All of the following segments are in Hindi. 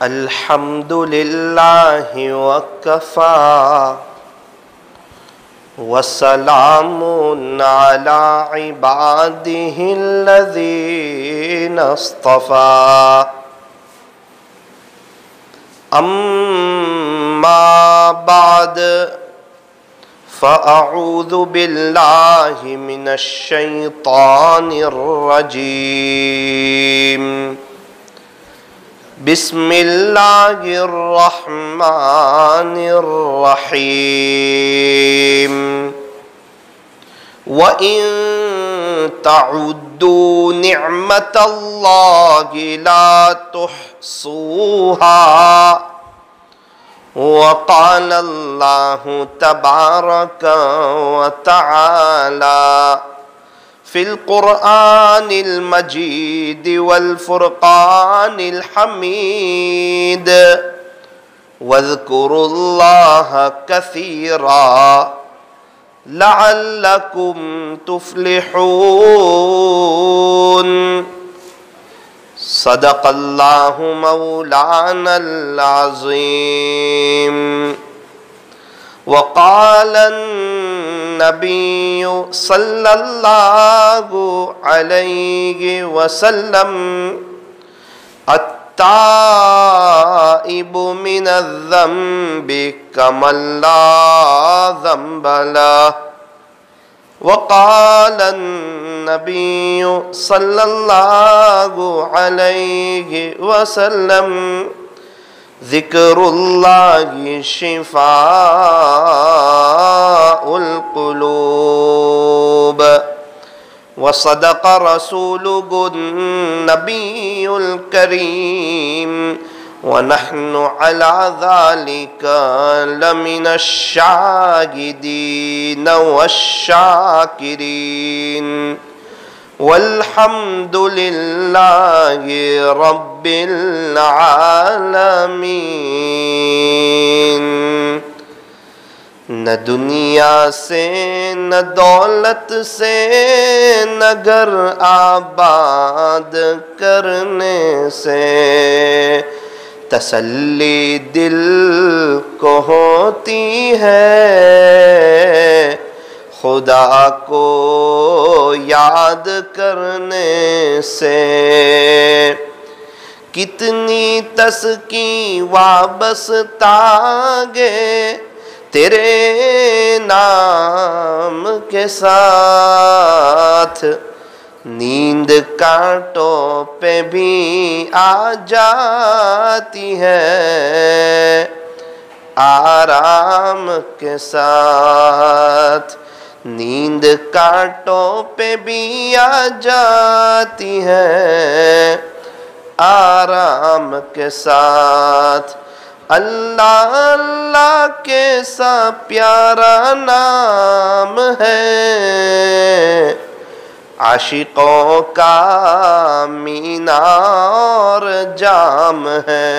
अल्हम्दुलिल्लाहि वकफ़ा वसलामुन अला इबादिहिल्लज़ीना इस्तफ़ा अम्मा बाद फ़अऊज़ु बिल्लाहि मिनश शैतानिर रजीम बिस्मिल्लाहिर्रहमानिर्रहीम व इन तउद्दू निअमतल्लाहि ला तुहसूहा वक़ालल्लाहु तबारक व तआला फिल क़ुरआनिल मजीद वल फ़ुरक़ानिल हमीद वज़्कुरुल्लाह कसीरा लअल्लकुम तुफ़्लिहून। सदक़ल्लाहु मौलानल अज़ीम। वक़ालन नबिय्यु सल्लल्लाहु अलैहि वसल्लम अत्ताइबु मिनज़्ज़ंबि कमन ला ज़ंब लह। वक़ालन नबिय्यु सल्लल्लाहु अलैहि वसल्लम ज़िक्रुल्लाहि शिफ़ाउल क़ुलूब व सदक़ रसूलुहुन नबियुल करीम व नहनु अला ज़ालिका लमिनश शाहिदीन वश्शाकिरीन वल्हम्दुलिल्लाहि रब्बिल आलमीन। न दुनिया से न दौलत से न घर आबाद करने से तसल्ली दिल को होती है, खुदा को याद करने से। कितनी तस्की वाबस्तागे तेरे नाम के साथ, नींद कांटों पे भी आ जाती है आराम के साथ। नींद कांटों पे भी आ जाती है आराम के साथ। अल्लाह अल्लाह कैसा प्यारा नाम है, आशिकों का मीनार जाम है।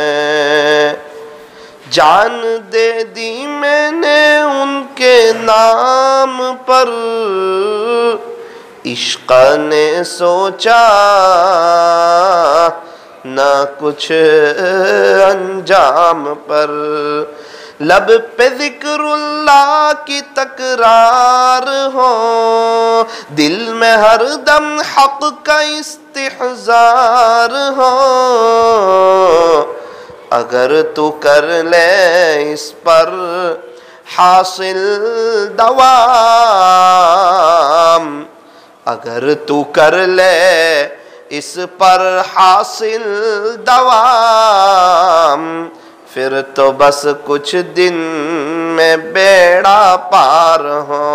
जान दे दी मैंने उनके नाम पर, इश्क ने सोचा न कुछ अंजाम पर। लब पे ज़िक्रुल्लाह की तकरार हो, दिल में हरदम हक़ का इस्तिहज़ार हो। अगर तू कर ले इस पर हासिल दवाम, अगर तू कर ले इस पर हासिल दवाम, फिर तो बस कुछ दिन में बेड़ा पार हो।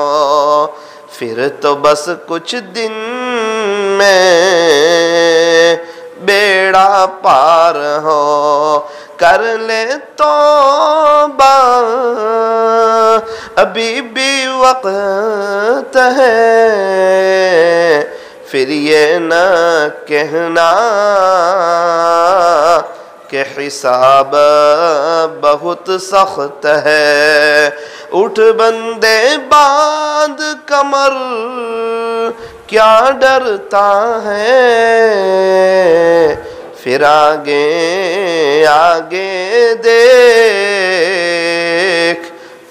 फिर तो बस कुछ दिन में बेड़ा पार हो। कर ले तौबा अभी भी वक्त है, फिर ये न कहना कि हिसाब बहुत सख्त है। उठ बंदे बांध कमर, क्या डरता है, फिर आगे आगे देख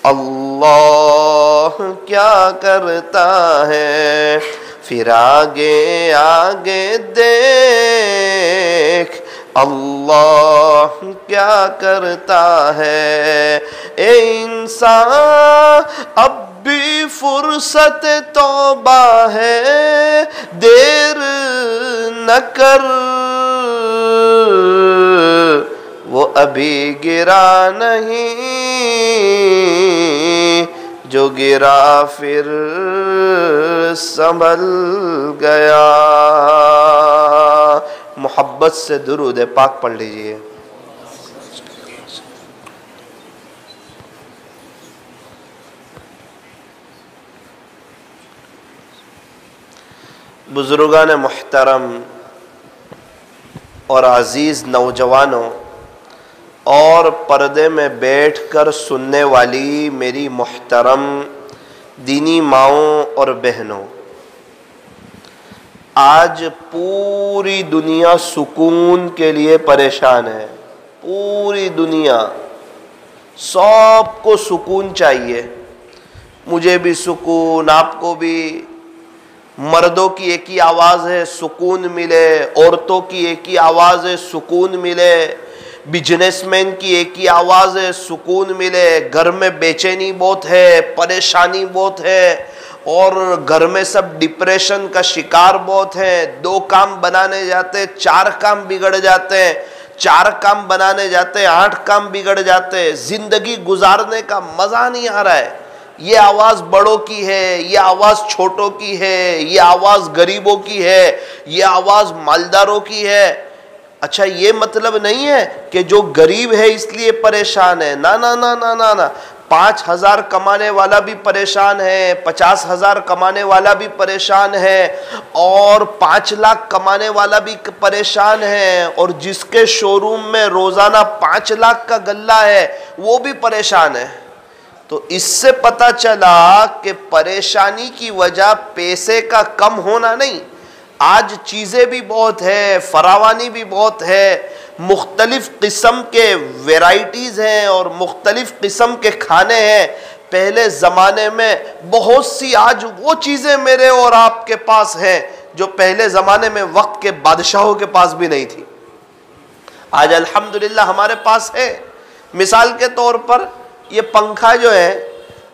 अल्लाह क्या करता है, फिर आगे आगे देख अल्लाह क्या करता है। ए इंसान अब भी फुर्सत तौबा है, देर न कर, वो अभी गिरा नहीं, जो गिरा फिर संभल गया। मोहब्बत से दुरूद पाक पढ़ लीजिए। बुजुर्गान मुहतरम और अजीज़ नौजवानों और पर्दे में बैठकर सुनने वाली मेरी मुहतरम दीनी माओं और बहनों, आज पूरी दुनिया सुकून के लिए परेशान है। पूरी दुनिया, सबको सुकून चाहिए, मुझे भी सुकून, आपको भी। मर्दों की एक ही आवाज़ है सुकून मिले, औरतों की एक ही आवाज़ है सुकून मिले, बिजनेसमैन की एक ही आवाज़ है सुकून मिले। घर में बेचैनी बहुत है, परेशानी बहुत है, और घर में सब डिप्रेशन का शिकार बहुत है। 2 काम बनाने जाते 4 काम बिगड़ जाते हैं, 4 काम बनाने जाते 8 काम बिगड़ जाते हैं। जिंदगी गुजारने का मज़ा नहीं आ रहा है। ये आवाज़ बड़ों की है, ये आवाज़ छोटों की है, ये आवाज़ गरीबों की है, ये आवाज़ मालदारों की है। अच्छा, ये मतलब नहीं है कि जो गरीब है इसलिए परेशान है, ना ना ना ना ना ना। 5,000 कमाने वाला भी परेशान है, 50,000 कमाने वाला भी परेशान है, और 5 लाख कमाने वाला भी परेशान है, और जिसके शोरूम में रोज़ाना 5 लाख का गल्ला है वो भी परेशान है। तो इससे पता चला कि परेशानी की वजह पैसे का कम होना नहीं। आज चीज़ें भी बहुत है, फरावानी भी बहुत है, मुख्तलिफ किस्म के वेराइटीज़ हैं और मुख्तलिफ किस्म के खाने हैं। पहले ज़माने में बहुत सी आज वो चीज़ें मेरे और आपके पास हैं जो पहले ज़माने में वक्त के बादशाहों के पास भी नहीं थी। आज अल्हम्दुलिल्लाह हमारे पास है। मिसाल के तौर पर ये पंखा जो है,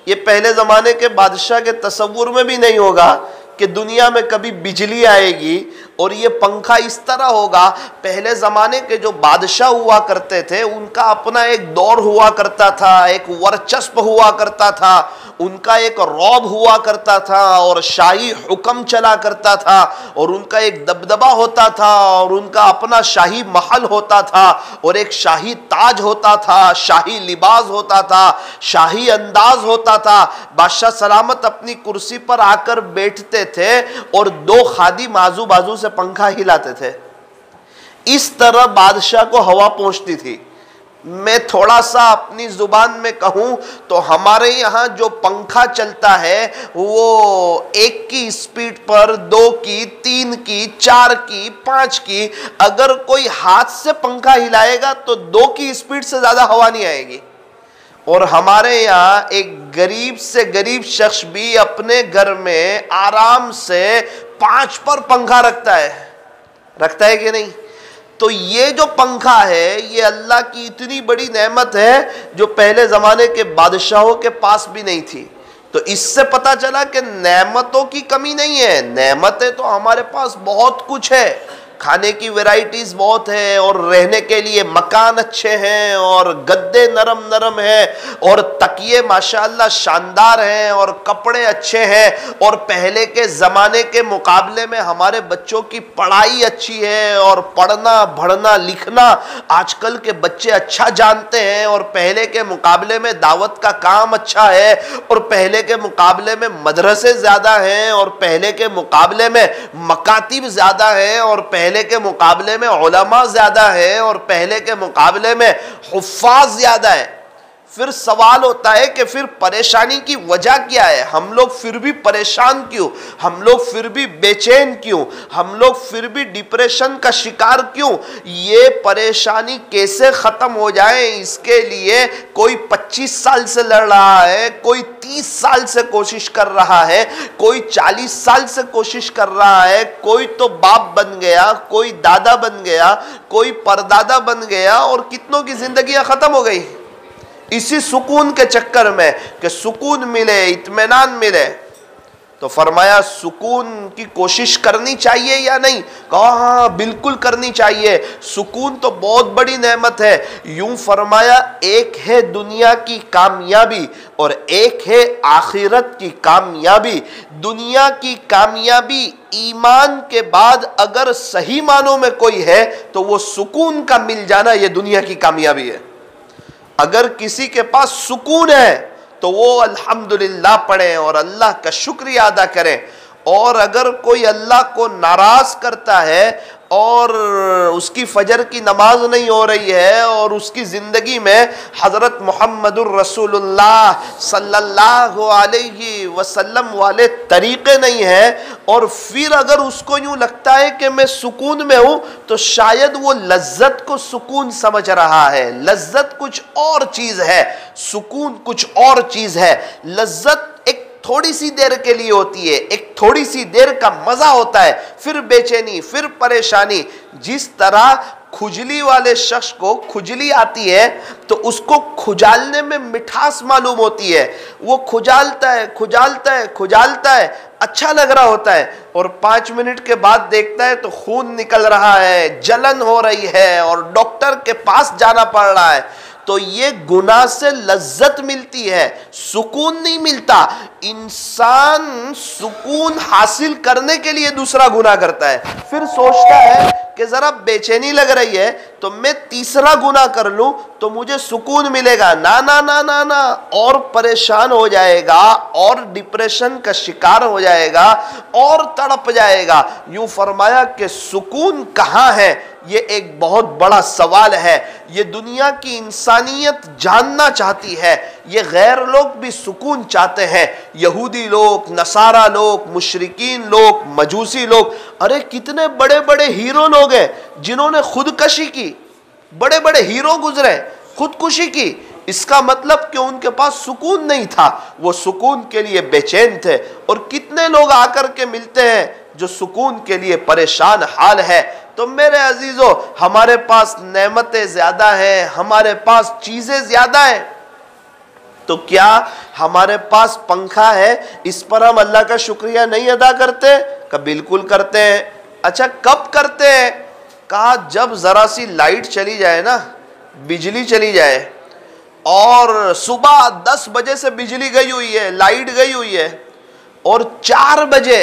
ये पहले ज़माने के बादशाह के तसव्वुर में भी नहीं होगा कि दुनिया में कभी बिजली आएगी और ये पंखा इस तरह होगा। पहले ज़माने के जो बादशाह हुआ करते थे उनका अपना एक दौर हुआ करता था, एक वर्चस्व हुआ करता था, उनका एक रौब हुआ करता था और शाही हुक्म चला करता था, और उनका एक दबदबा होता था, और उनका अपना शाही महल होता था, और एक शाही ताज होता था, शाही लिबास होता था, शाही अंदाज होता था। बादशाह सलामत अपनी कुर्सी पर आकर बैठते थे और 2 खादिम आजू बाजू से पंखा हिलाते थे। इस तरह बादशाह को हवा पहुंचती थी। मैं थोड़ा सा अपनी जुबान में कहूं तो हमारे यहाँ जो पंखा चलता है वो 1 की स्पीड पर, 2 की, 3 की, 4 की, 5 की। अगर कोई हाथ से पंखा हिलाएगा तो 2 की स्पीड से ज्यादा हवा नहीं आएगी। और हमारे यहाँ एक गरीब से गरीब शख्स भी अपने घर में आराम से 5 पर पंखा रखता है कि नहीं? तो ये जो पंखा है ये अल्लाह की इतनी बड़ी नेमत है जो पहले ज़माने के बादशाहों के पास भी नहीं थी। तो इससे पता चला कि नेमतों की कमी नहीं है। नेमतें तो हमारे पास बहुत कुछ है, खाने की वैरायटीज़ बहुत है, और रहने के लिए मकान अच्छे हैं, और गद्दे नरम नरम हैं, और तकिए माशाअल्लाह शानदार हैं, और कपड़े अच्छे हैं, और पहले के ज़माने के मुकाबले में हमारे बच्चों की पढ़ाई अच्छी है, और पढ़ना पढ़ना लिखना आजकल के बच्चे अच्छा जानते हैं, और पहले के मुकाबले में दावत का काम अच्छा है, और पहले के मुकाबले में मदरसे ज़्यादा हैं, और पहले के मुकाबले में मकातिब ज़्यादा हैं, और पहले के मुकाबले में उलमा ज्यादा है, और पहले के मुकाबले में हुफ्फाज ज्यादा है। फिर सवाल होता है कि फिर परेशानी की वजह क्या है, हम लोग फिर भी परेशान क्यों, हम लोग फिर भी बेचैन क्यों, हम लोग फिर भी डिप्रेशन का शिकार क्यों। ये परेशानी कैसे खत्म हो जाए, इसके लिए कोई 25 साल से लड़ रहा है, कोई 30 साल से कोशिश कर रहा है, कोई 40 साल से कोशिश कर रहा है, कोई तो बाप बन गया, कोई दादा बन गया, कोई परदादा बन गया, और कितनों की जिंदगियां खत्म हो गई इसी सुकून के चक्कर में कि सुकून मिले, इत्मीनान मिले। तो फरमाया सुकून की कोशिश करनी चाहिए या नहीं? कहा हाँ बिल्कुल करनी चाहिए, सुकून तो बहुत बड़ी नेमत है। यूं फरमाया एक है दुनिया की कामयाबी और एक है आखिरत की कामयाबी। दुनिया की कामयाबी ईमान के बाद अगर सही मानों में कोई है तो वो सुकून का मिल जाना, ये दुनिया की कामयाबी है। अगर किसी के पास सुकून है तो वो अल्हम्दुलिल्लाह पढ़े और अल्लाह का शुक्रिया अदा करें। और अगर कोई अल्लाह को नाराज करता है और उसकी फजर की नमाज नहीं हो रही है और उसकी ज़िंदगी में हज़रत मुहम्मदुर रसूलुल्लाह सल्लल्लाहु अलैहि वसल्लम वाले तरीक़े नहीं है, और फिर अगर उसको यूँ लगता है कि मैं सुकून में हूँ, तो शायद वो लज्जत को सुकून समझ रहा है। लज्जत कुछ और चीज़ है, सुकून कुछ और चीज़ है। लज्जत एक थोड़ी सी देर के लिए होती है, एक थोड़ी सी देर का मजा होता है, फिर बेचैनी, फिर परेशानी। जिस तरह खुजली वाले शख्स को खुजली आती है तो उसको खुजालने में मिठास मालूम होती है, वो खुजालता है खुजालता है खुजालता है, अच्छा लग रहा होता है, और 5 मिनट के बाद देखता है तो खून निकल रहा है, जलन हो रही है और डॉक्टर के पास जाना पड़ रहा है। तो ये गुनाह से लज्जत मिलती है, सुकून नहीं मिलता। इंसान सुकून हासिल करने के लिए दूसरा गुनाह करता है, फिर सोचता है कि जरा बेचैनी लग रही है तो मैं तीसरा गुनाह कर लूं तो मुझे सुकून मिलेगा। ना ना ना ना ना, और परेशान हो जाएगा और डिप्रेशन का शिकार हो जाएगा और तड़प जाएगा। यूं फरमाया कि सुकून कहाँ है, ये एक बहुत बड़ा सवाल है। ये दुनिया की इंसानियत जानना चाहती है, ये गैर लोग भी सुकून चाहते हैं। यहूदी लोग, नसारा लोग, मुशरिकीन लोग, मजूसी लोग। अरे कितने बड़े बड़े हीरो लोग हैं जिन्होंने खुदकशी की, बड़े बड़े हीरो गुजरे, खुदकुशी की। इसका मतलब कि उनके पास सुकून नहीं था, वो सुकून के लिए बेचैन थे। और कितने लोग आकर के मिलते हैं जो सुकून के लिए परेशान हाल है। तो मेरे अजीजों, हमारे पास नेमतें ज्यादा हैं, हमारे पास चीजें ज्यादा हैं, तो क्या हमारे पास पंखा है, इस पर हम अल्लाह का शुक्रिया नहीं अदा करते? का बिल्कुल करते हैं। अच्छा कब करते हैं? कहा जब जरा सी लाइट चली जाए ना, बिजली चली जाए, और सुबह 10 बजे से बिजली गई हुई है, लाइट गई हुई है, और 4 बजे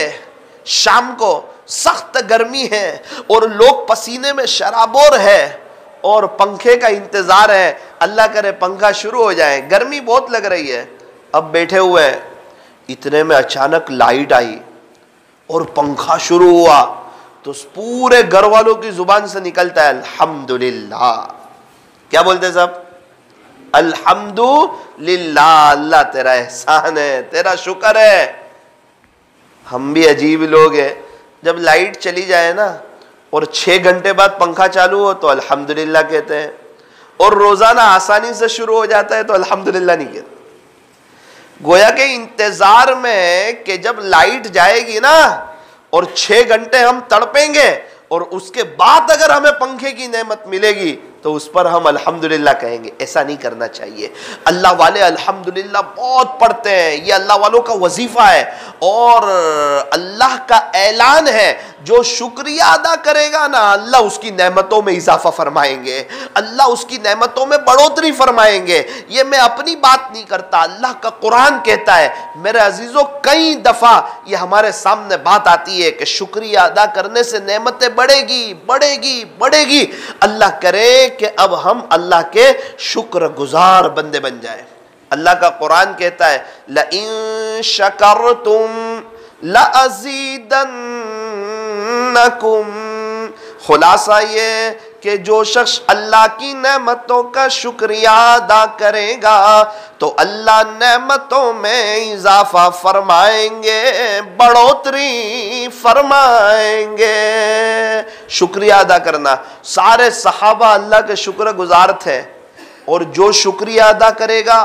शाम को सख्त गर्मी है और लोग पसीने में शराबोर है और पंखे का इंतजार है, अल्लाह करे पंखा शुरू हो जाए, गर्मी बहुत लग रही है, अब बैठे हुए हैं, इतने में अचानक लाइट आई और पंखा शुरू हुआ, तो पूरे घर वालों की जुबान से निकलता है अल्हम्दुलिल्लाह। क्या बोलते हैं सब? अल्हम्दुलिल्लाह, अल्लाह तेरा एहसान है, तेरा शुक्र है। हम भी अजीब लोग हैं, जब लाइट चली जाए ना और 6 घंटे बाद पंखा चालू हो तो अल्हम्दुलिल्लाह कहते हैं, और रोजाना आसानी से शुरू हो जाता है तो अल्हम्दुलिल्लाह नहीं कहते। गोया के इंतजार में कि जब लाइट जाएगी ना और 6 घंटे हम तड़पेंगे और उसके बाद अगर हमें पंखे की नेमत मिलेगी तो उस पर हम अल्हम्दुलिल्लाह कहेंगे। ऐसा नहीं करना चाहिए। अल्लाह वाले अल्हम्दुलिल्लाह बहुत पढ़ते हैं, ये अल्लाह वालों का वजीफा है और अल्लाह का ऐलान है, जो शुक्रिया अदा करेगा ना अल्लाह उसकी नेमतों में इजाफा फरमाएंगे, अल्लाह उसकी नेमतों में बढ़ोतरी फरमाएंगे। ये मैं अपनी बात नहीं करता, अल्लाह का कुरान कहता है। मेरे अजीजों, कई दफा ये हमारे सामने बात आती है कि शुक्रिया अदा करने से नेमतें बढ़ेगी बढ़ेगी बढ़ेगी। अल्लाह करे कि अब हम अल्लाह के शुक्रगुजार बंदे बन जाए। अल्लाह का कुरान कहता है लइन शकरतुम लअज़ीदन्नकुम। खुलासा ये कि जो शख्स अल्लाह की नेमतों का शुक्रिया अदा करेगा तो अल्लाह नेमतों में इजाफा फरमाएंगे, बढ़ोतरी फरमाएंगे। शुक्रिया अदा करना, सारे सहाबा अल्लाह के शुक्र गुजार थे, और जो शुक्रिया अदा करेगा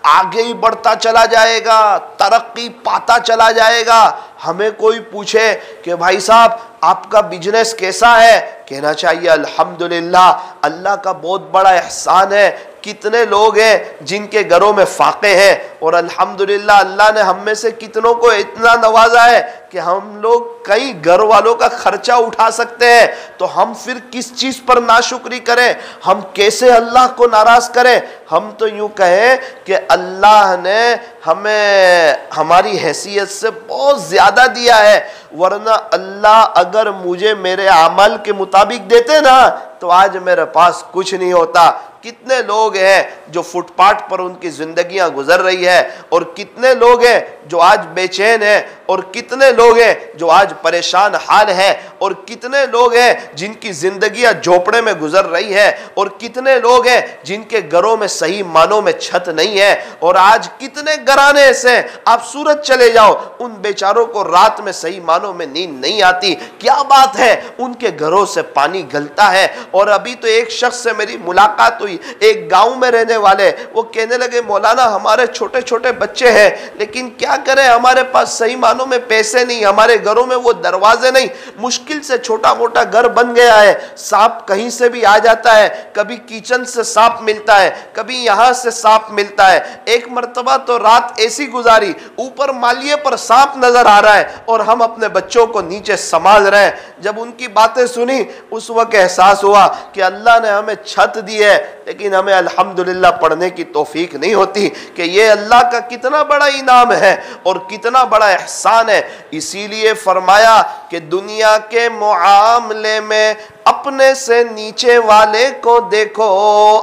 आगे ही बढ़ता चला जाएगा, तरक्की पाता चला जाएगा। हमें कोई पूछे कि भाई साहब आपका बिजनेस कैसा है, कहना चाहिए अल्हम्दुलिल्लाह, अल्लाह का बहुत बड़ा एहसान है। कितने लोग हैं जिनके घरों में फाके हैं, और अल्हम्दुलिल्लाह अल्लाह ने हम में से कितनों को इतना नवाजा है कि हम लोग कई घर वालों का खर्चा उठा सकते हैं। तो हम फिर किस चीज़ पर नाशुक्री करें, हम कैसे अल्लाह को नाराज़ करें। हम तो यूँ कहें कि अल्लाह ने हमें हमारी हैसियत से बहुत ज़्यादा दिया है, वरना अल्लाह अगर मुझे मेरे अमल के मुताबिक देते ना तो आज मेरे पास कुछ नहीं होता। कितने लोग हैं जो फुटपाथ पर उनकी जिंदगियां गुजर रही है, और कितने लोग हैं जो आज बेचैन हैं, और कितने लोग हैं जो आज परेशान हाल हैं, और कितने लोग हैं जिनकी जिंदगियां झोपड़े में गुजर रही है, और कितने लोग हैं जिनके घरों में सही मानों में छत नहीं है। और आज कितने घराने ऐसे हैं, आप सूरत चले जाओ, उन बेचारों को रात में सही मानों में नींद नहीं आती। क्या बात है, उनके घरों से पानी गलता है। और अभी तो एक शख्स से मेरी मुलाकात हुई, एक गांव में रहने वाले, वो कहने लगे मौलाना हमारे छोटे छोटे बच्चे हैं, लेकिन क्या करें, हमारे पास सही मानों में पैसे नहीं, हमारे घरों में वो दरवाजे नहीं, मुश्किल से छोटा मोटा घर बन गया है, सांप कहीं से भी आ जाता है, कभी किचन से सांप मिलता है, कभी यहां से सांप मिलता है। एक मर्तबा तो रात ऐसी गुजारी, ऊपर मालिये पर सांप नजर आ रहा है और हम अपने बच्चों को नीचे संभाल रहे हैं। जब उनकी बातें सुनी उस वक्त एहसास हुआ कि अल्लाह ने हमें छत दी है, लेकिन हमें अल्हम्दुलिल्लाह पढ़ने की तौफीक नहीं होती कि ये अल्लाह का कितना बड़ा इनाम है और कितना बड़ा एहसान है। इसीलिए फरमाया कि दुनिया के मुआमले में अपने से नीचे वाले को देखो,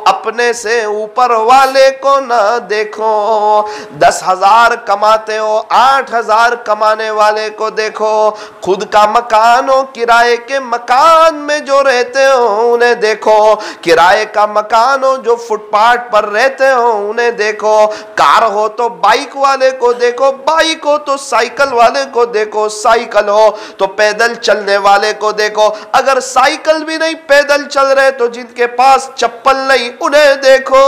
अपने से ऊपर वाले को ना देखो। 10,000 कमाते हो, 8,000 कमाने वाले को देखो। खुद का मकान हो, किराए के मकान में जो रहते हो उन्हें देखो। किराए का मकान हो, जो फुटपाथ पर रहते हो उन्हें देखो। कार हो तो बाइक वाले को देखो, बाइक हो तो साइकिल वाले को देखो, साइकिल हो तो पैदल चलने वाले को देखो। अगर साइकिल भी नहीं, पैदल चल रहे तो जिनके पास चप्पल नहीं उन्हें देखो।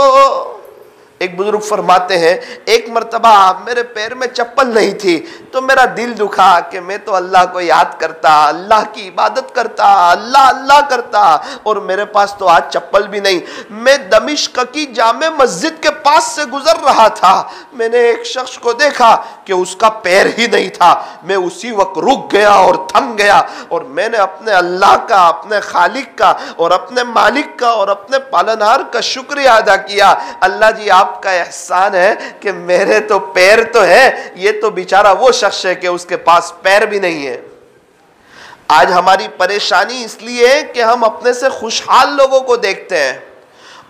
एक बुजुर्ग फरमाते हैं, एक मर्तबा मेरे पैर में चप्पल नहीं थी तो मेरा दिल दुखा कि मैं तो अल्लाह को याद करता, अल्लाह की इबादत करता, अल्लाह अल्लाह करता, और मेरे पास तो आज चप्पल भी नहीं। मैं दमिश्क की जामे मस्जिद के पास से गुजर रहा था, मैंने एक शख्स को देखा कि उसका पैर ही नहीं था। मैं उसी वक्त रुक गया और थम गया, और मैंने अपने अल्लाह का, अपने खालिक का और अपने मालिक का और अपने पालनहार का शुक्रिया अदा किया। अल्लाह जी आपका एहसान है कि मेरे तो पैर तो है, ये तो बेचारा वो शख्स है कि उसके पास पैर भी नहीं है। आज हमारी परेशानी इसलिए है कि हम अपने से खुशहाल लोगों को देखते हैं,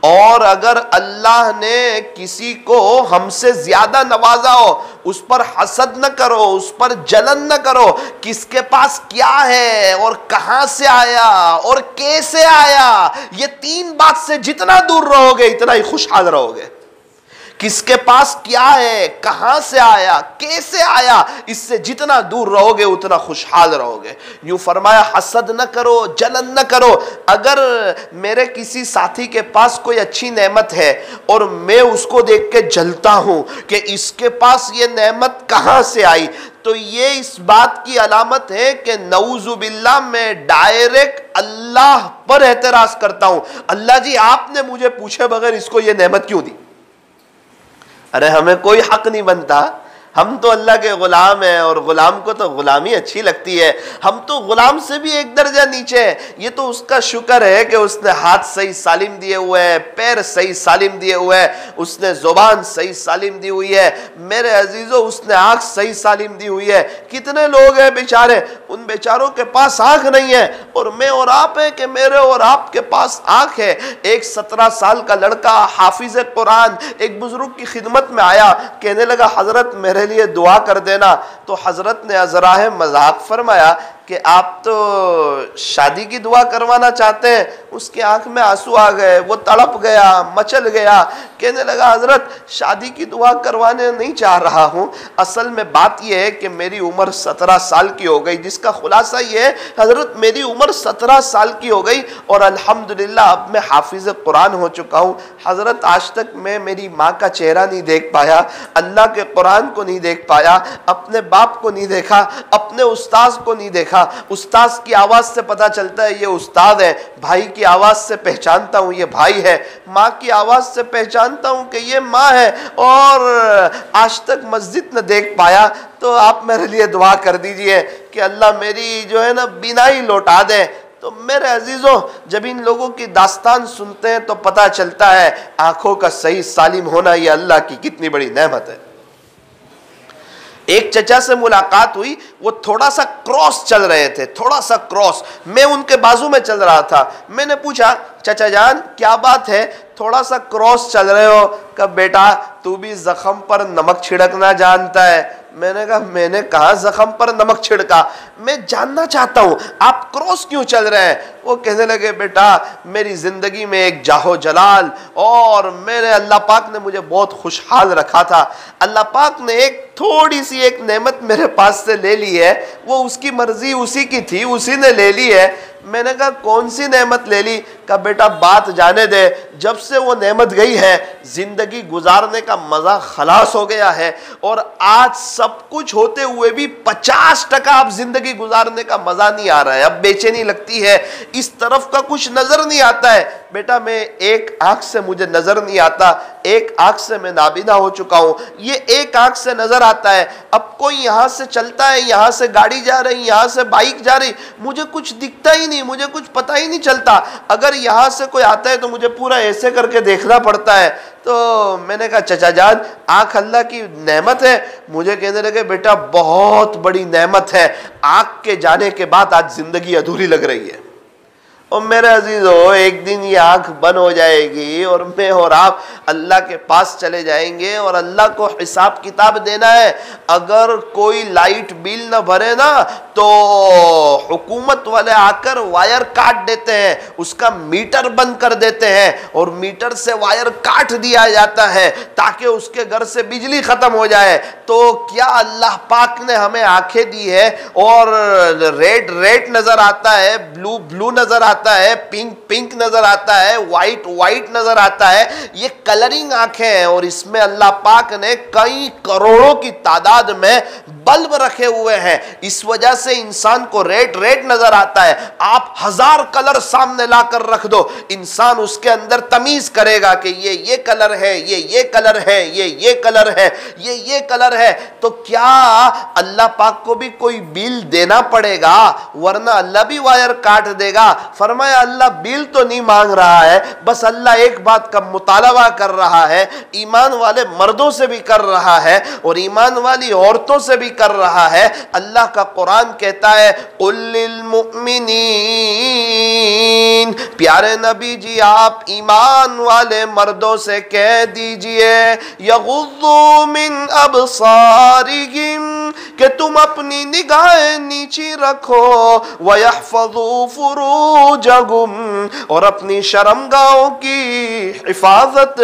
और अगर अल्लाह ने किसी को हमसे ज्यादा नवाजा हो उस पर हसद न करो, उस पर जलन न करो। किसके पास क्या है और कहां से आया और कैसे आया, ये 3 बात से जितना दूर रहोगे इतना ही खुशहाल रहोगे। किसके पास क्या है, कहां से आया, कैसे आया, इससे जितना दूर रहोगे उतना खुशहाल रहोगे। यूं फरमाया हसद न करो, जलन न करो। अगर मेरे किसी साथी के पास कोई अच्छी नेमत है और मैं उसको देख के जलता हूं कि इसके पास ये नेमत कहां से आई, तो ये इस बात की अलामत है कि नऊजुबिल्लाह मैं डायरेक्ट अल्लाह पर एतराज करता हूं। अल्लाह जी आपने मुझे पूछे बगैर इसको ये नेमत क्यों दी? अरे हमें कोई हक नहीं बनता, हम तो अल्लाह के गुलाम हैं और गुलाम को तो गुलामी अच्छी लगती है। हम तो गुलाम से भी एक दर्जा नीचे है। ये तो उसका शुक्र है कि उसने हाथ सही सालिम दिए हुए हैं, पैर सही सालिम दिए हुए हैं, उसने जुबान सही सालिम दी हुई है। मेरे अजीजों उसने आंख सही सालिम दी हुई है। कितने लोग हैं बेचारे, उन बेचारों के पास आंख नहीं है, और मैं और आप है कि मेरे और आपके पास आंख है। एक 17 साल का लड़का हाफिज कुरान एक बुजुर्ग की खिदमत में आया, कहने लगा हजरत मेरे लिए दुआ कर देना। तो हजरत ने अजराह मजाक फरमाया, कि आप तो शादी की दुआ करवाना चाहते हैं। उसकी आंख में आंसू आ गए, वो तड़प गया, मचल गया, कहने लगा हजरत शादी की दुआ करवाने नहीं चाह रहा हूँ, असल में बात यह है कि मेरी उम्र 17 साल की हो गई। जिसका खुलासा ये है हजरत मेरी उम्र 17 साल की हो गई और अल्हम्दुलिल्लाह अब मैं हाफिज कुरान हो चुका हूँ। हजरत आज तक मैं मेरी माँ का चेहरा नहीं देख पाया, अल्लाह के कुरान को नहीं देख पाया, अपने बाप को नहीं देखा, अपने उस्ताद को नहीं देखा। उस्ताद की आवाज़ से पता चलता है ये उस्ताद है, भाई की आवाज़ से पहचानता हूँ ये भाई है, माँ की आवाज़ से पहचानता हूँ कि ये माँ है, और आज तक मस्जिद न देख पाया। तो आप मेरे लिए दुआ कर दीजिए कि अल्लाह मेरी जो है ना बीनाई लौटा दे। तो मेरे अजीज़ों, जब इन लोगों की दास्तान सुनते हैं तो पता चलता है आंखों का सही सालिम होना ये अल्लाह की कितनी बड़ी नेमत है। एक चचा से मुलाकात हुई, वो थोड़ा सा क्रॉस चल रहे थे, थोड़ा सा क्रॉस, मैं उनके बाजू में चल रहा था। मैंने पूछा चचा जान क्या बात है, थोड़ा सा क्रॉस चल रहे हो? कहा बेटा तू भी जख्म पर नमक छिड़कना जानता है। मैंने कहा मैंने कहा जख्म पर नमक छिड़का, मैं जानना चाहता हूँ आप क्रॉस क्यों चल रहे हैं? वो कहने लगे बेटा मेरी ज़िंदगी में एक जाहो जलाल और मेरे अल्लाह पाक ने मुझे बहुत खुशहाल रखा था। अल्लाह पाक ने एक थोड़ी सी एक नेमत मेरे पास से ले ली है, वो उसकी मर्जी उसी की थी, उसी ने ले ली है। मैंने कहा कौन सी नेमत ले ली? कहा बेटा बात जाने दे, जब से वो नेमत गई है जिंदगी गुजारने का मजा खलास हो गया है, और आज सब कुछ होते हुए भी 50% अब जिंदगी गुजारने का मजा नहीं आ रहा है। अब बेचैनी लगती है, इस तरफ का कुछ नजर नहीं आता है। बेटा मैं एक आंख से मुझे नजर नहीं आता, एक आंख से मैं नाबीना हो चुका हूं, ये एक आंख से नजर आता है। अब कोई यहां से चलता है, यहां से गाड़ी जा रही, यहां से बाइक जा रही, मुझे कुछ दिखता ही नहीं, मुझे कुछ पता ही नहीं चलता। अगर यहां से कोई आता है तो मुझे पूरा ऐसे करके देखना पड़ता है। तो मैंने कहा चचा जान आंख अल्लाह की नेमत है। मुझे कहने लगे बेटा बहुत बड़ी नेमत है, आंख के जाने के बाद आज जिंदगी अधूरी लग रही है। और मेरे अजीजों एक दिन ये आंख बंद हो जाएगी और मैं और आप अल्लाह के पास चले जाएंगे और अल्लाह को हिसाब किताब देना है। अगर कोई लाइट बिल न भरे ना तो हुकूमत वाले आकर वायर काट देते हैं, उसका मीटर बंद कर देते हैं और मीटर से वायर काट दिया जाता है ताकि उसके घर से बिजली खत्म हो जाए। तो क्या अल्लाह पाक ने हमें आंखें दी है और रेड रेड नजर आता है, ब्लू ब्लू नजर आता है, पिंक पिंक नजर आता है, वाइट वाइट नजर आता है। ये कलरिंग आंखें हैं और इसमें अल्लाह पाक ने कई करोड़ों की तादाद में बल्ब रखे हुए हैं। इस वजह से इंसान को रेड रेड नजर आता है। आप 1000 कलर सामने लाकर रख दो, इंसान उसके अंदर तमीज करेगा कि ये कलर है, ये कलर है, ये कलर है, ये कलर है। तो क्या अल्लाह पाक को भी कोई बिल देना पड़ेगा? वरना अल्लाह भी वायर काट देगा। फरमाया अल्लाह बिल तो नहीं मांग रहा है, बस अल्लाह एक बात का मुतालबा कर रहा है, ईमान वाले मर्दों से भी कर रहा है और ईमान वाली औरतों से भी कर रहा है। अल्लाह का कुरान कहता है कुल्लिल मुमिनीन, प्यारे नबी जी आप ईमान वाले मर्दों से कह दीजिए यगुद्दू मिन अबसारिहिम, कि तुम अपनी निगाहें नीची रखो, वयहफज़ू फुरूजहुम, और अपनी शर्मगाहों की हिफाजत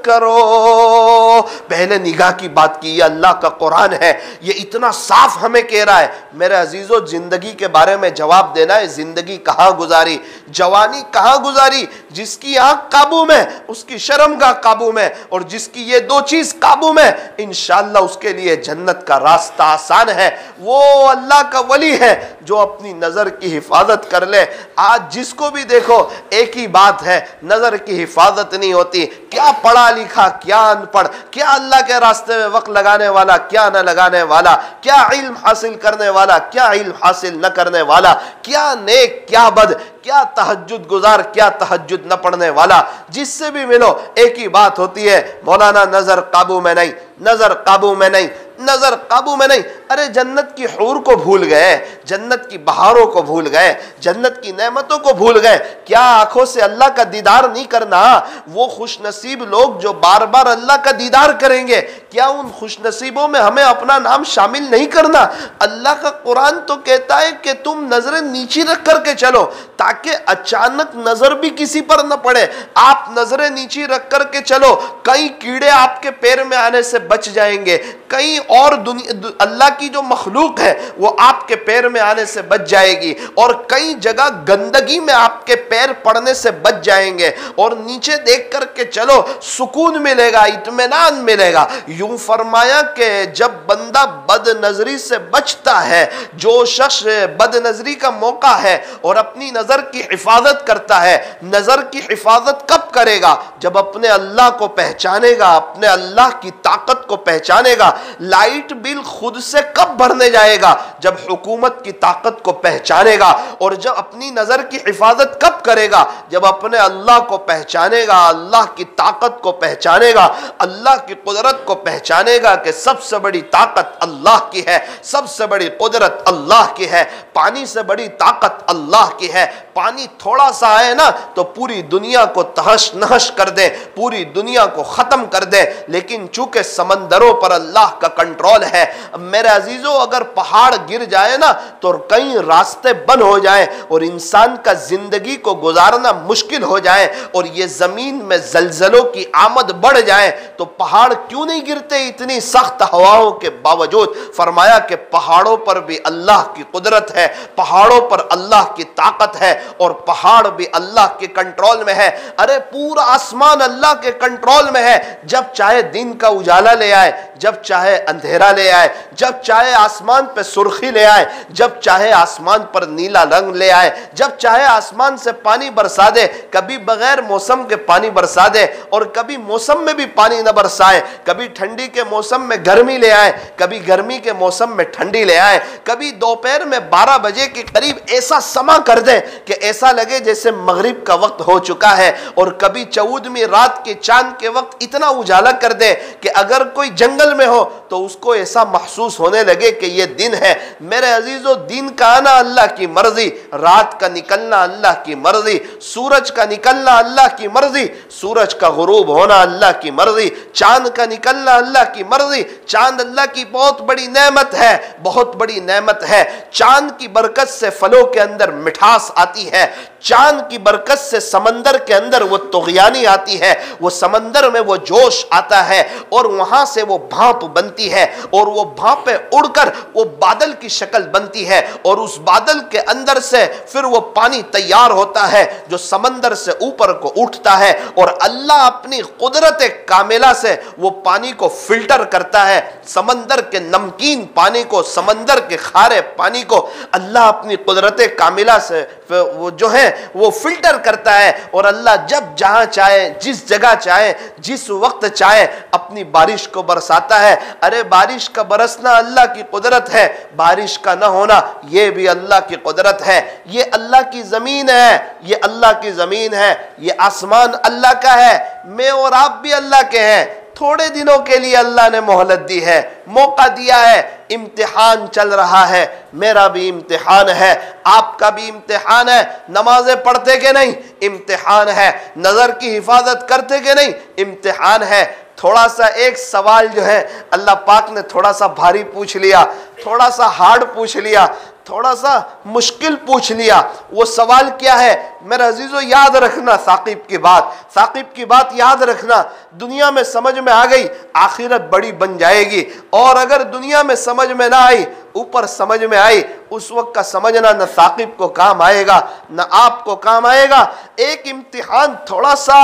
करो। पहले निगाह की बात की, ये अल्लाह का कुरान है, ये इतना साफ हमें कह रहा है। मेरे अजीजों जिंदगी के बारे में जवाब देना है, जिंदगी कहाँ गुजारी, जवानी कहाँ गुजारी? जिसकी आंख काबू में उसकी शर्मगाह काबू में, और जिसकी ये दो चीज काबू में इंशाअल्लाह उसके लिए जन्नत का रास्ता आसान है। वो अल्लाह का वली है जो अपनी नजर की हिफाजत कर ले। आज जिसको भी देखो एक ही बात है, नजर की हिफाजत नहीं होती। क्या पढ़ा लिखा, क्या अनपढ़, क्या अल्लाह के रास्ते में वक्त लगाने वाला, क्या न लगाने वाला, क्या इल्म हासिल करने वाला, क्या इल्म हासिल न करने वाला, क्या नेक क्या बद, क्या तहज्जुद गुजार, क्या तहज्जुद न पढ़ने वाला। जिससे भी मिलो एक ही बात होती है, मौलाना नजर काबू में नहीं, नजर काबू में नहीं, नजर काबू में नहीं। अरे जन्नत की हूर को भूल गए, जन्नत की बहारों को भूल गए, जन्नत की नेमतों को भूल गए। क्या आंखों से अल्लाह का दीदार नहीं करना? वो खुशनसीब लोग जो बार बार अल्लाह का दीदार करेंगे, क्या उन खुशनसीबों में हमें अपना नाम शामिल नहीं करना? अल्लाह का कुरान तो कहता है कि तुम नजरें नीची रख करके चलो, ताकि अचानक नजर भी किसी पर न पड़े। आप नजरें नीची रख करके चलो, कई कीड़े आपके पैर में आने से बच जाएंगे, कई और दुनिया अल्लाह की जो मखलूक है वो आपके पैर में आने से बच जाएगी, और कई जगह गंदगी में आपके पैर पड़ने से बच जाएंगे। और नीचे देख करके चलो, सुकून मिलेगा, इत्मीनान मिलेगा। यूं फरमाया कि जब बंदा बदनजरी से बचता है, जो शख्स बदनजरी का मौका है और अपनी नजर की हिफाजत करता है, नजर की हिफाजत कब करेगा? जब अपने अल्लाह को पहचानेगा, अपने अल्लाह की ताकत को पहचानेगा। लाइट बिल खुद से कब भरने जाएगा? जब हुकूमत की ताकत को पहचानेगा। और जब अपनी नजर की हिफाजत कब करेगा? जब अपने अल्लाह को पहचानेगा, अल्लाह की ताकत को पहचानेगा, अल्लाह की कुदरत को पहचानेगा कि सबसे बड़ी ताकत अल्लाह की है, सबसे बड़ी कुदरत अल्लाह की है, पानी से बड़ी ताकत अल्लाह की है। पानी थोड़ा सा आए ना तो पूरी दुनिया को तहश नहश कर दे, पूरी दुनिया को खत्म कर दे, लेकिन चूंकि समंदरों पर अल्लाह का कंट्रोल है। मेरे अजीजों, अगर पहाड़ गिर जाए ना तो कई रास्ते बंद हो जाए और इंसान का जिंदगी को गुजारना मुश्किल हो जाए, और ये जमीन में जलजलों की आमद बढ़ जाए, तो पहाड़ क्यों नहीं गिरते इतनी सख्त हवाओं के बावजूद? फरमाया कि पहाड़ों पर भी अल्लाह की कुदरत है, पहाड़ों पर अल्लाह की ताकत है, और पहाड़ भी अल्लाह के कंट्रोल में है। अरे पूरा आसमान अल्लाह के कंट्रोल में है। जब चाहे दिन का उजाला ले आए, जब चाहे अंधेरा ले आए, जब चाहे आसमान पे सुर्खी ले आए, जब चाहे आसमान पर नीला रंग ले आए, जब चाहे आसमान से पानी बरसा दे। कभी बगैर मौसम के पानी बरसा दे और कभी मौसम में भी पानी न बरसाए। कभी ठंडी के मौसम में गर्मी ले आए, कभी गर्मी के मौसम में ठंडी ले आए। कभी दोपहर में 12 बजे के करीब ऐसा समा कर दे कि ऐसा लगे जैसे मगरिब का वक्त हो चुका है, और कभी 14वीं रात के चांद के वक्त इतना उजाला कर दे कि अगर कोई जंगल में हो तो उसको ऐसा महसूस होने लगे कि यह दिन है। मेरे अजीजों, दिन का आना अल्लाह की मर्जी, रात का निकलना अल्लाह की मर्जी, सूरज का निकलना अल्लाह की मर्जी, सूरज का गुरूब होना अल्लाह की मर्जी, चांद का निकलना अल्लाह की मर्जी। चांद अल्लाह की बहुत बड़ी नेमत है, बहुत बड़ी नेमत है। चांद की बरकत से फलों के अंदर मिठास आती है, चांद की बरकत से समंदर के अंदर वो तुग़यानी आती है, वो समंदर में वो जोश आता है, और वहां से वो भाप बनती है, और वो भापें उड़कर वो बादल की शक्ल बनती है, और उस बादल के अंदर से फिर वो पानी तैयार होता है जो समंदर से ऊपर को उठता है, और अल्लाह अपनी कुदरत कामिला से वो पानी को फिल्टर करता है। समंदर के नमकीन पानी को, समंदर के खारे पानी को अल्लाह अपनी कुदरत कामिला से वो जो है वो फिल्टर करता है, और अल्लाह जब जहां चाहे, जिस जगह चाहे, जिस वक्त चाहे अपनी बारिश को बरसाता है। अरे बारिश का बरसना अल्लाह की कुदरत है, बारिश का ना होना ये भी अल्लाह की कुदरत है। ये अल्लाह की जमीन है, ये अल्लाह की जमीन है, ये आसमान अल्लाह का है, मैं और आप भी अल्लाह के हैं। थोड़े दिनों के लिए अल्लाह ने मोहलत दी है, मौका दिया है, इम्तिहान चल रहा है। मेरा भी इम्तिहान है, आपका भी इम्तिहान है। नमाजें पढ़ते के नहीं, इम्तिहान है। नजर की हिफाजत करते के नहीं, इम्तिहान है। थोड़ा सा एक सवाल जो है अल्लाह पाक ने थोड़ा सा भारी पूछ लिया, थोड़ा सा हार्ड पूछ लिया, थोड़ा सा मुश्किल पूछ लिया। वो सवाल क्या है मेरे अजीजों? याद रखना साकिब की बात, साकिब की बात याद रखना। दुनिया में समझ में आ गई, आखिरत बड़ी बन जाएगी। और अगर दुनिया में समझ में ना आई, ऊपर समझ में आई, उस वक्त का समझना न साकिब को काम आएगा न आपको काम आएगा। एक इम्तिहान थोड़ा सा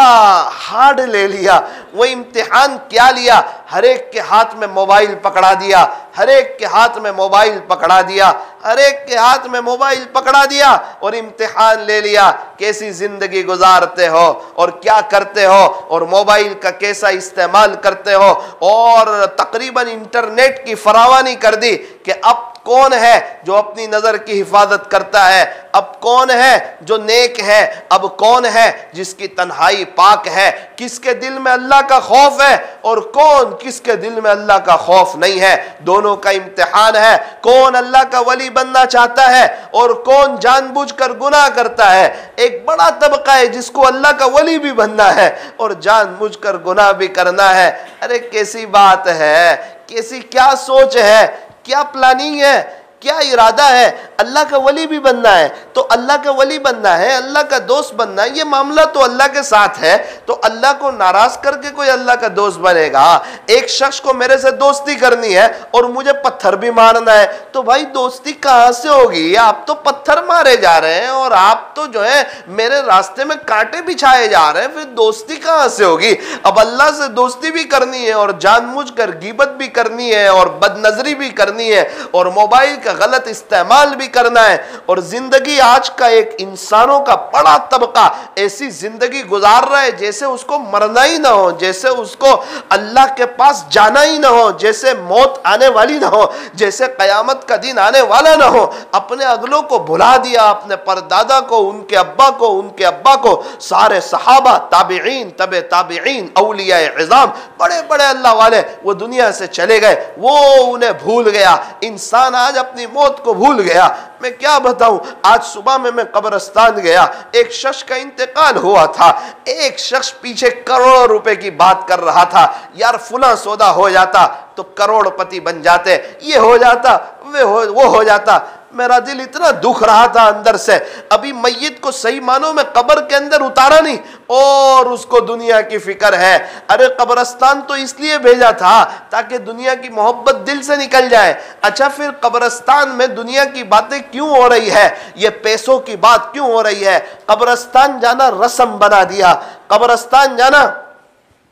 हार्ड ले लिया। वो इम्तिहान क्या लिया? हर एक के हाथ में मोबाइल पकड़ा दिया, हर एक के हाथ में मोबाइल पकड़ा दिया, हर एक के हाथ में मोबाइल पकड़ा दिया, और इम्तिहान ले लिया। कैसी जिंदगी गुजारते हो और क्या करते हो, और मोबाइल का कैसा इस्तेमाल करते हो, और तकरीबन इंटरनेट की फरावानी कर दी कि अब कौन है जो अपनी नजर की हिफाजत करता है, अब कौन है जो नेक है, अब कौन है जिसकी तन्हाई पाक है, किसके दिल में अल्लाह का खौफ है और कौन किसके दिल में अल्लाह का खौफ नहीं है। दोनों का इम्तिहान है। कौन अल्लाह का वली बनना चाहता है और कौन जानबूझकर गुनाह करता है। एक बड़ा तबका है जिसको अल्लाह का वली भी बनना है और जानबूझकर गुनाह भी करना है। अरे कैसी बात है, कैसी क्या सोच है, क्या प्लानिंग है, क्या इरादा है। अल्लाह का वली भी बनना है तो अल्लाह का वली बनना है, अल्लाह का दोस्त बनना है, ये मामला तो अल्लाह के साथ है। तो अल्लाह को नाराज करके कोई अल्लाह का दोस्त बनेगा। एक शख्स को मेरे से दोस्ती करनी है और मुझे पत्थर भी मारना है, तो भाई दोस्ती कहां से होगी। आप तो पत्थर मारे जा रहे हैं और आप तो जो है मेरे रास्ते में कांटे बिछाए जा रहे हैं, फिर दोस्ती कहां से होगी। अब अल्लाह से दोस्ती भी करनी है और जानबूझकर गीबत भी करनी है और बदनजरी भी करनी है और मोबाइल का गलत इस्तेमाल भी करना है। और जिंदगी आज का एक इंसानों का बड़ा तबका ऐसी जिंदगी गुजार रहा है जैसे उसको मरना ही ना हो, जैसे उसको अल्लाह के पास जाना ही ना हो, जैसे मौत आने वाली ना हो, जैसे कयामत का दिन आने वाला ना हो। अपने अगलों को भुला दिया, अपने परदादा को, उनके अब्बा को, उनके अब्बा को, सारे सहाबा, ताबिईन, तबे ताबिईन, औलिया इज़ाम, बड़े बड़े अल्लाह वाले वो दुनिया से चले गए, वो उन्हें भूल गया। इंसान आज अपनी मौत को भूल गया। मैं क्या बताऊं, आज सुबह में मैं कब्रिस्तान गया, एक शख्स का इंतकाल हुआ था। एक शख्स पीछे करोड़ों रुपए की बात कर रहा था, यार फुला सौदा हो जाता तो करोड़पति बन जाते, ये हो जाता, वो हो जाता। मेरा दिल इतना दुख रहा था अंदर से। अभी मैयत को सही मानों में कब्र के अंदर उतारा नहीं और उसको दुनिया की फिक्र है। अरे कब्रिस्तान तो इसलिए भेजा था ताकि दुनिया की मोहब्बत दिल से निकल जाए। अच्छा फिर कब्रिस्तान में दुनिया की बातें क्यों हो रही है, ये पैसों की बात क्यों हो रही है। कब्रिस्तान जाना रस्म बना दिया, कब्रिस्तान जाना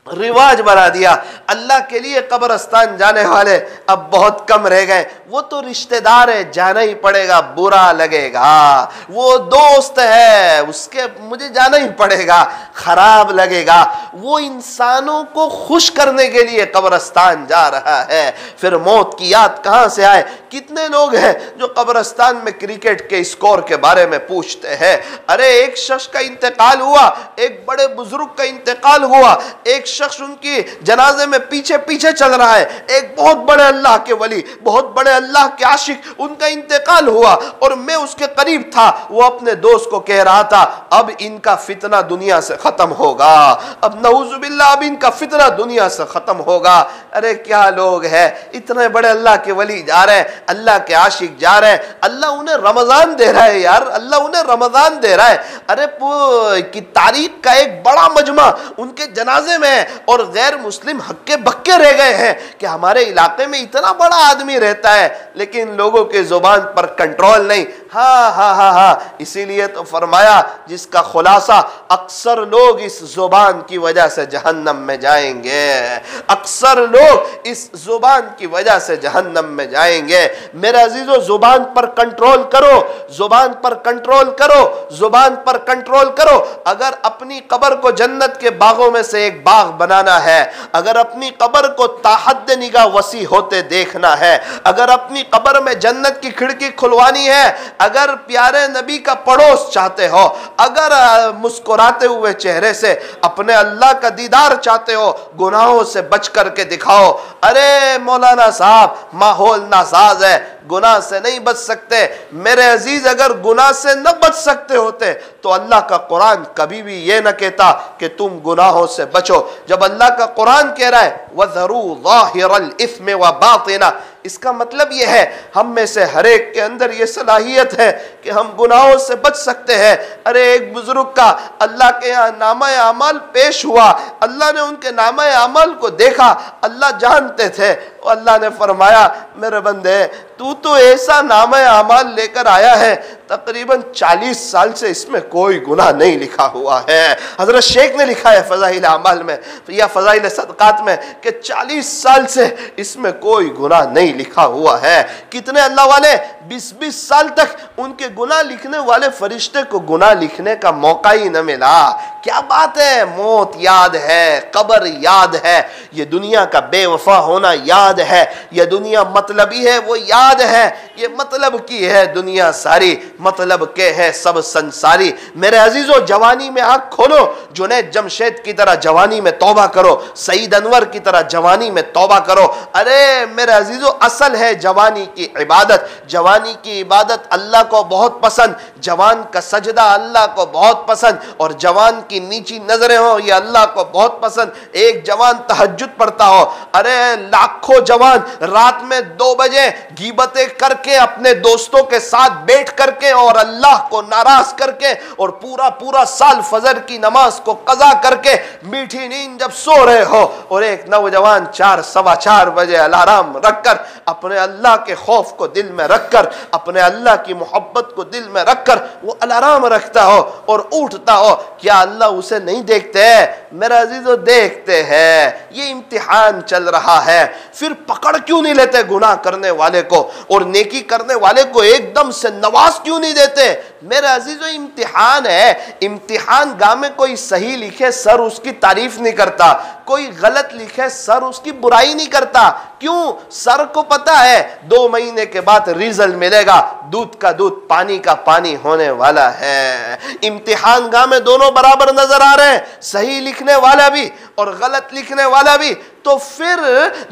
रिवाज बना दिया। अल्लाह के लिए कब्रिस्तान जाने वाले अब बहुत कम रह गए। वो तो रिश्तेदार है, जाना ही पड़ेगा, बुरा लगेगा। वो दोस्त है, उसके मुझे जाना ही पड़ेगा, खराब लगेगा। वो इंसानों को खुश करने के लिए कब्रिस्तान जा रहा है। फिर मौत की याद कहां से आए। कितने लोग हैं जो कब्रिस्तान में क्रिकेट के स्कोर के बारे में पूछते हैं। अरे एक शख्स का इंतकाल हुआ, एक बड़े बुजुर्ग का इंतकाल हुआ, एक शख्स उनकी जनाजे में पीछे पीछे चल रहा है। एक बहुत बड़े अल्लाह के वली, बहुत बड़े अल्लाह के आशिक, उनका इंतकाल हुआ और मैं उसके करीब था। वो अपने दोस्त को कह रहा था अब इनका फितना दुनिया से खत्म होगा, अब नऊजुबिल्लाह अब इनका फितना दुनिया से खत्म होगा। अरे क्या लोग हैं, इतने बड़े अल्लाह के वली जा रहे हैं, अल्लाह के आशिक जा रहे हैं। अल्लाह उन्हें रमजान दे रहा है यार, अल्लाह उन्हें रमजान दे रहा है। अरे की तारीख का एक बड़ा मजमा उनके जनाजे में है और गैर मुस्लिम हक्के बक्के रह गए हैं कि हमारे इलाके में इतना बड़ा आदमी रहता है लेकिन लोगों के जुबान पर कंट्रोल नहीं। हाँ हाँ हाँ हाँ, इसीलिए तो फरमाया जिसका खुलासा अक्सर लोग इस जुबान की वजह से जहन्नम में जाएंगे, अक्सर लोग इस जुबान की वजह से जहन्नम में जाएंगे। मेरे अजीजों जुबान पर कंट्रोल करो, जुबान पर कंट्रोल करो, जुबान पर कंट्रोल करो। अगर अपनी कब्र को जन्नत के बागों में से एक बाग बनाना है, अगर अपनी कब्र को ताहद निगाह वसी होते देखना है, अगर अपनी कब्र में जन्नत की खिड़की खुलवानी है, अगर प्यारे नबी का पड़ोस चाहते हो, अगर मुस्कुराते हुए चेहरे से अपने अल्लाह का दीदार चाहते हो, गुनाहों से बच करके दिखाओ। अरे मौलाना साहब माहौल नासाज है, गुनाह से नहीं बच सकते। मेरे अजीज अगर गुनाह से न बच सकते होते तो अल्लाह का कुरान कभी भी ये न कहता कि तुम गुनाहों से बचो। जब अल्लाह का कुरान कह रहा है वज़रू ज़ाहिरल इस्म व बातिना, इसका मतलब यह है हम में से हर एक के अंदर यह सलाहियत है कि हम गुनाहों से बच सकते हैं। अरे एक बुजुर्ग का अल्लाह के यहाँ नामा अमाल पेश हुआ, अल्लाह ने उनके नामा अमाल को देखा, अल्लाह जानते थे। अल्लाह ने फरमाया मेरे बंदे तू तो ऐसा नामा अमाल लेकर आया है तकरीबन 40 साल से इसमें कोई गुनाह नहीं लिखा हुआ है। हजरत शेख ने लिखा है फजाइल अमाल में या फजाइल सदकात में कि 40 साल से इसमें कोई गुनाह नहीं लिखा हुआ है। कितने अल्लाह वाले 20-20 साल तक उनके गुनाह लिखने वाले फरिश्ते को गुनाह लिखने का मौका ही न मिला। क्या बात है, मौत याद है, कब्र याद है, ये दुनिया का बेवफा होना याद है, ये दुनिया मतलबी है वो याद है, ये मतलब की है दुनिया सारी, मतलब के है सब संसारी। मेरे अजीजों, जवानी में आंख खोलो, जुनैद जमशेद की तरह जवानी में तौबा करो, सईद अनवर की तरह जवानी में तौबा करो। अरे मेरे अजीजों, असल है जवानी की इबादत। जवानी की इबादत अल्लाह को बहुत पसंद, जवान का सजदा अल्लाह को बहुत पसंद, और जवान की नीची नजरें हो ये अल्लाह को बहुत पसंद। एक जवान तहज्जुद पढ़ता हो, अरे लाखों जवान रात में 2 बजे गीबतें करके अपने दोस्तों के साथ बैठ करके और अल्लाह को नाराज करके और पूरा पूरा साल फजर की नमाज को कजा करके मीठी नींद जब सो रहे हो, और एक नौजवान 4 सवा 4 बजे अलार्म रखकर अपने अल्लाह के खौफ को दिल में रखकर, अपने अल्लाह की मोहब्बत को दिल में रखकर वो अलार्म रखता हो और उठता हो, क्या अल्लाह उसे नहीं देखते हैं? मेरा अजीजों, देखते हैं। ये इम्तिहान चल रहा है, फिर पकड़ क्यों नहीं लेते गुनाह करने वाले को और नेकी करने वाले को एकदम से नवाज क्यों नहीं देते? मेरे अजीजों, इम्तिहान है। इम्तिहान गाह में कोई सही लिखे सर उसकी तारीफ नहीं करता, कोई गलत लिखे सर उसकी बुराई नहीं करता। क्यों? सर को पता है 2 महीने के बाद रिजल्ट मिलेगा, दूध का दूध पानी का पानी होने वाला है। इम्तिहान गाह में दोनों बराबर नजर आ रहे हैं, सही लिखने वाला भी और गलत लिखने वाला भी। तो फिर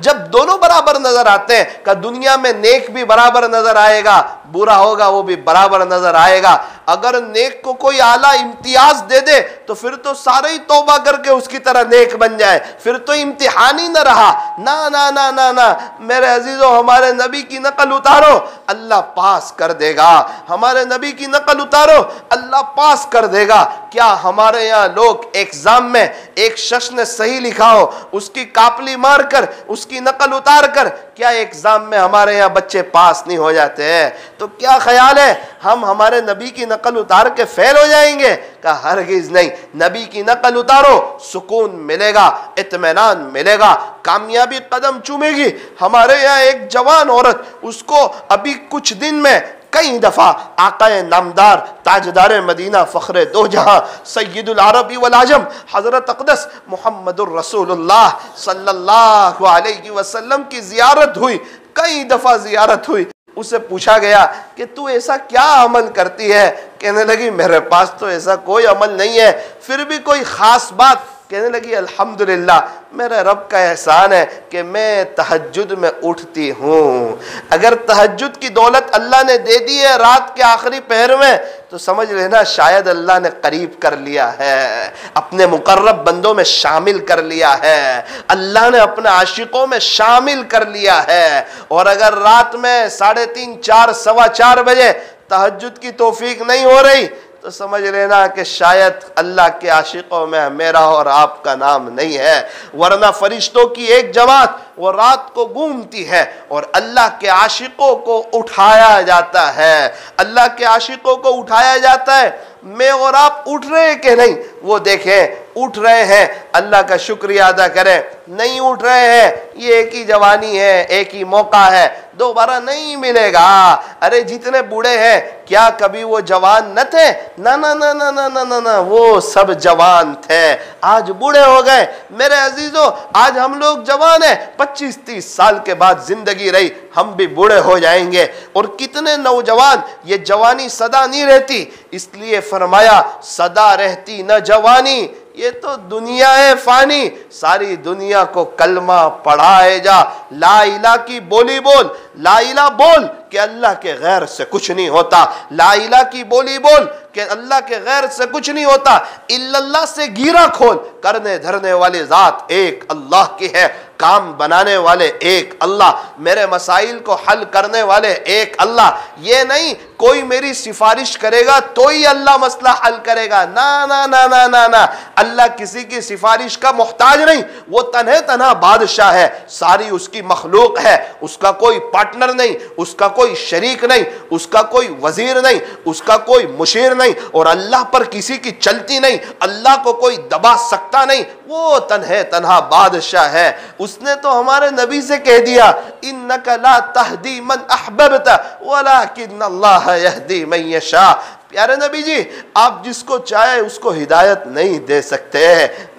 जब दोनों बराबर नजर आते हैं, का दुनिया में नेक भी बराबर नजर आएगा, बुरा होगा वो भी बराबर नजर आएगा। अगर नेक को कोई आला इम्तियाज दे दे तो फिर तो सारे ही तौबा करके उसकी तरह नेक बन जाए, फिर तो इम्तिहान ही न रहा। ना ना ना ना ना, मेरे अजीजों, हमारे नबी की नकल उतारो, अल्लाह पास कर देगा। हमारे नबी की नकल उतारो, अल्लाह पास कर देगा। क्या हमारे यहाँ लोग एग्जाम में एक शख्स ने सही लिखा हो, उसकी कापली मारकर उसकी नकल उतार कर, क्या एग्जाम में हमारे यहाँ बच्चे पास नहीं हो जाते हैं? तो क्या ख्याल है हम हमारे नबी की नकल उतार के फेल हो जाएंगे? का हरगिज नहीं। नबी की नकल उतारो, सुकून मिलेगा, इत्मीनान मिलेगा, कामयाबी कदम चूमेगी। हमारे यहाँ एक जवान औरत, उसको अभी कुछ दिन में कई दफा आकाए नामदार ताजदार मदीना फ़ख्र दो जहां सय्यदुल अरबी वल आजम हज़रत अक़दस मुहम्मदुर रसूलुल्लाह सल्लल्लाहु अलैहि वसल्लम की ज़ियारत हुई, कई दफा ज़ियारत हुई। उसे पूछा गया कि तू ऐसा क्या अमल करती है? कहने लगी, मेरे पास तो ऐसा कोई अमल नहीं है, फिर भी कोई ख़ास बात? कहने लगी, अल्हम्दुलिल्लाह, मेरे रब का एहसान है कि मैं तहज्जुद में उठती हूँ। अगर तहज्जुद की दौलत अल्लाह ने दे दी है रात के आखिरी पहर में, तो समझ लेना शायद अल्लाह ने करीब कर लिया है, अपने मुकर्रब बंदों में शामिल कर लिया है, अल्लाह ने अपने आशिकों में शामिल कर लिया है। और अगर रात में 3:30, 4, सवा 4 बजे तहज्जुद की तौफीक नहीं हो रही, तो समझ लेना कि शायद अल्लाह के आशिकों में मेरा और आपका नाम नहीं है। वरना फरिश्तों की एक जमात वो रात को घूमती है और अल्लाह के आशिकों को उठाया जाता है, अल्लाह के आशिकों को उठाया जाता है। मैं और आप उठ रहे हैं कि नहीं, वो देखें। उठ रहे हैं, अल्लाह का शुक्रिया अदा करें। नहीं उठ रहे हैं, ये एक ही जवानी है, एक ही मौका है, दोबारा नहीं मिलेगा। अरे जितने बूढ़े हैं, क्या कभी वो जवान न थे? ना ना ना ना ना ना ना ना, वो सब जवान थे, आज बूढ़े हो गए। मेरे अजीजों, आज हम लोग जवान हैं, 25-30 साल के बाद जिंदगी रही, हम भी बूढ़े हो जाएंगे। और कितने नौजवान, ये जवानी सदा नहीं रहती, इसलिए फरमाया सदा रहती न जवानी, ये तो दुनिया है फानी, सारी दुनिया को कलमा पढ़ाए जा, ला इला की बोली बोल, ला इला बोल कि अल्लाह के गैर से कुछ नहीं होता, ला इला की बोली बोल कि अल्लाह के गैर से कुछ नहीं होता, इल्लल्लाह से गिरा खोल, करने धरने वाली जात एक अल्लाह की है, काम बनाने वाले एक अल्लाह, मेरे मसाइल को हल करने वाले एक अल्लाह। ये नहीं कोई मेरी सिफारिश करेगा तो ही अल्लाह मसला हल करेगा, ना ना ना ना ना ना, अल्लाह किसी की सिफारिश का मोहताज नहीं, वो तन्हे तन्हा बादशाह है, सारी उसकी मखलूक है, उसका कोई पार्टनर नहीं, उसका कोई शरीक नहीं, उसका कोई वजीर नहीं, उसका कोई मुशीर नहीं, और अल्लाह पर किसी की चलती नहीं, अल्लाह को कोई दबा सकता नहीं, वो तन्हे तन्हा बादशाह है। उसने तो हमारे नबी से कह दिया, इन्नका ला तहदी मन अहबब्ता वलाकिन अल्लाह यहदी मन यशा, प्यारे नबी जी, आप जिसको चाहे उसको हिदायत नहीं दे सकते,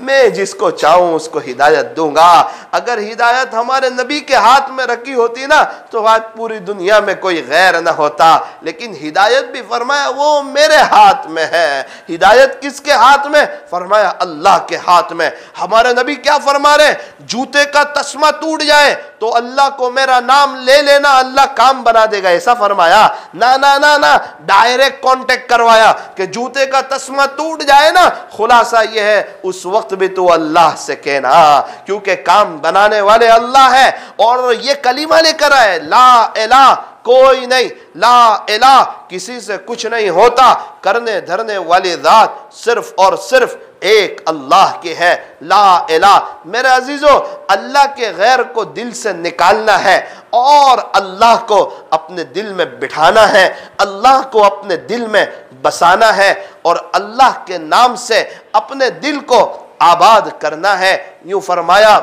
मैं जिसको चाहूं उसको हिदायत दूंगा। अगर हिदायत हमारे नबी के हाथ में रखी होती ना तो आज पूरी दुनिया में कोई गैर न होता, लेकिन हिदायत भी फरमाया वो मेरे हाथ में है। हिदायत किसके हाथ में? फरमाया अल्लाह के हाथ में। हमारे नबी क्या फरमा रहे? जूते का तस्मा टूट जाए तो अल्लाह को मेरा नाम ले लेना, अल्लाह काम बना देगा, ऐसा फरमाया? ना ना ना ना, डायरेक्ट कांटेक्ट करवाया कि जूते का तस्मा टूट जाए ना, खुलासा यह है उस वक्त भी तू अल्लाह से कहना, क्योंकि काम बनाने वाले अल्लाह है। और ये कलीमा लेकर आए, ला इलाहा कोई नहीं, ला इलाहा किसी से कुछ नहीं होता, करने धरने वाली जात सिर्फ और सिर्फ एक अल्लाह की है। ला इलाहा, मेरे अजीजों, अल्लाह के गैर को दिल से निकालना है और अल्लाह को अपने दिल में बिठाना है, अल्लाह को अपने दिल में बसाना है और अल्लाह के नाम से अपने दिल को आबाद करना है। यूं फरमाया,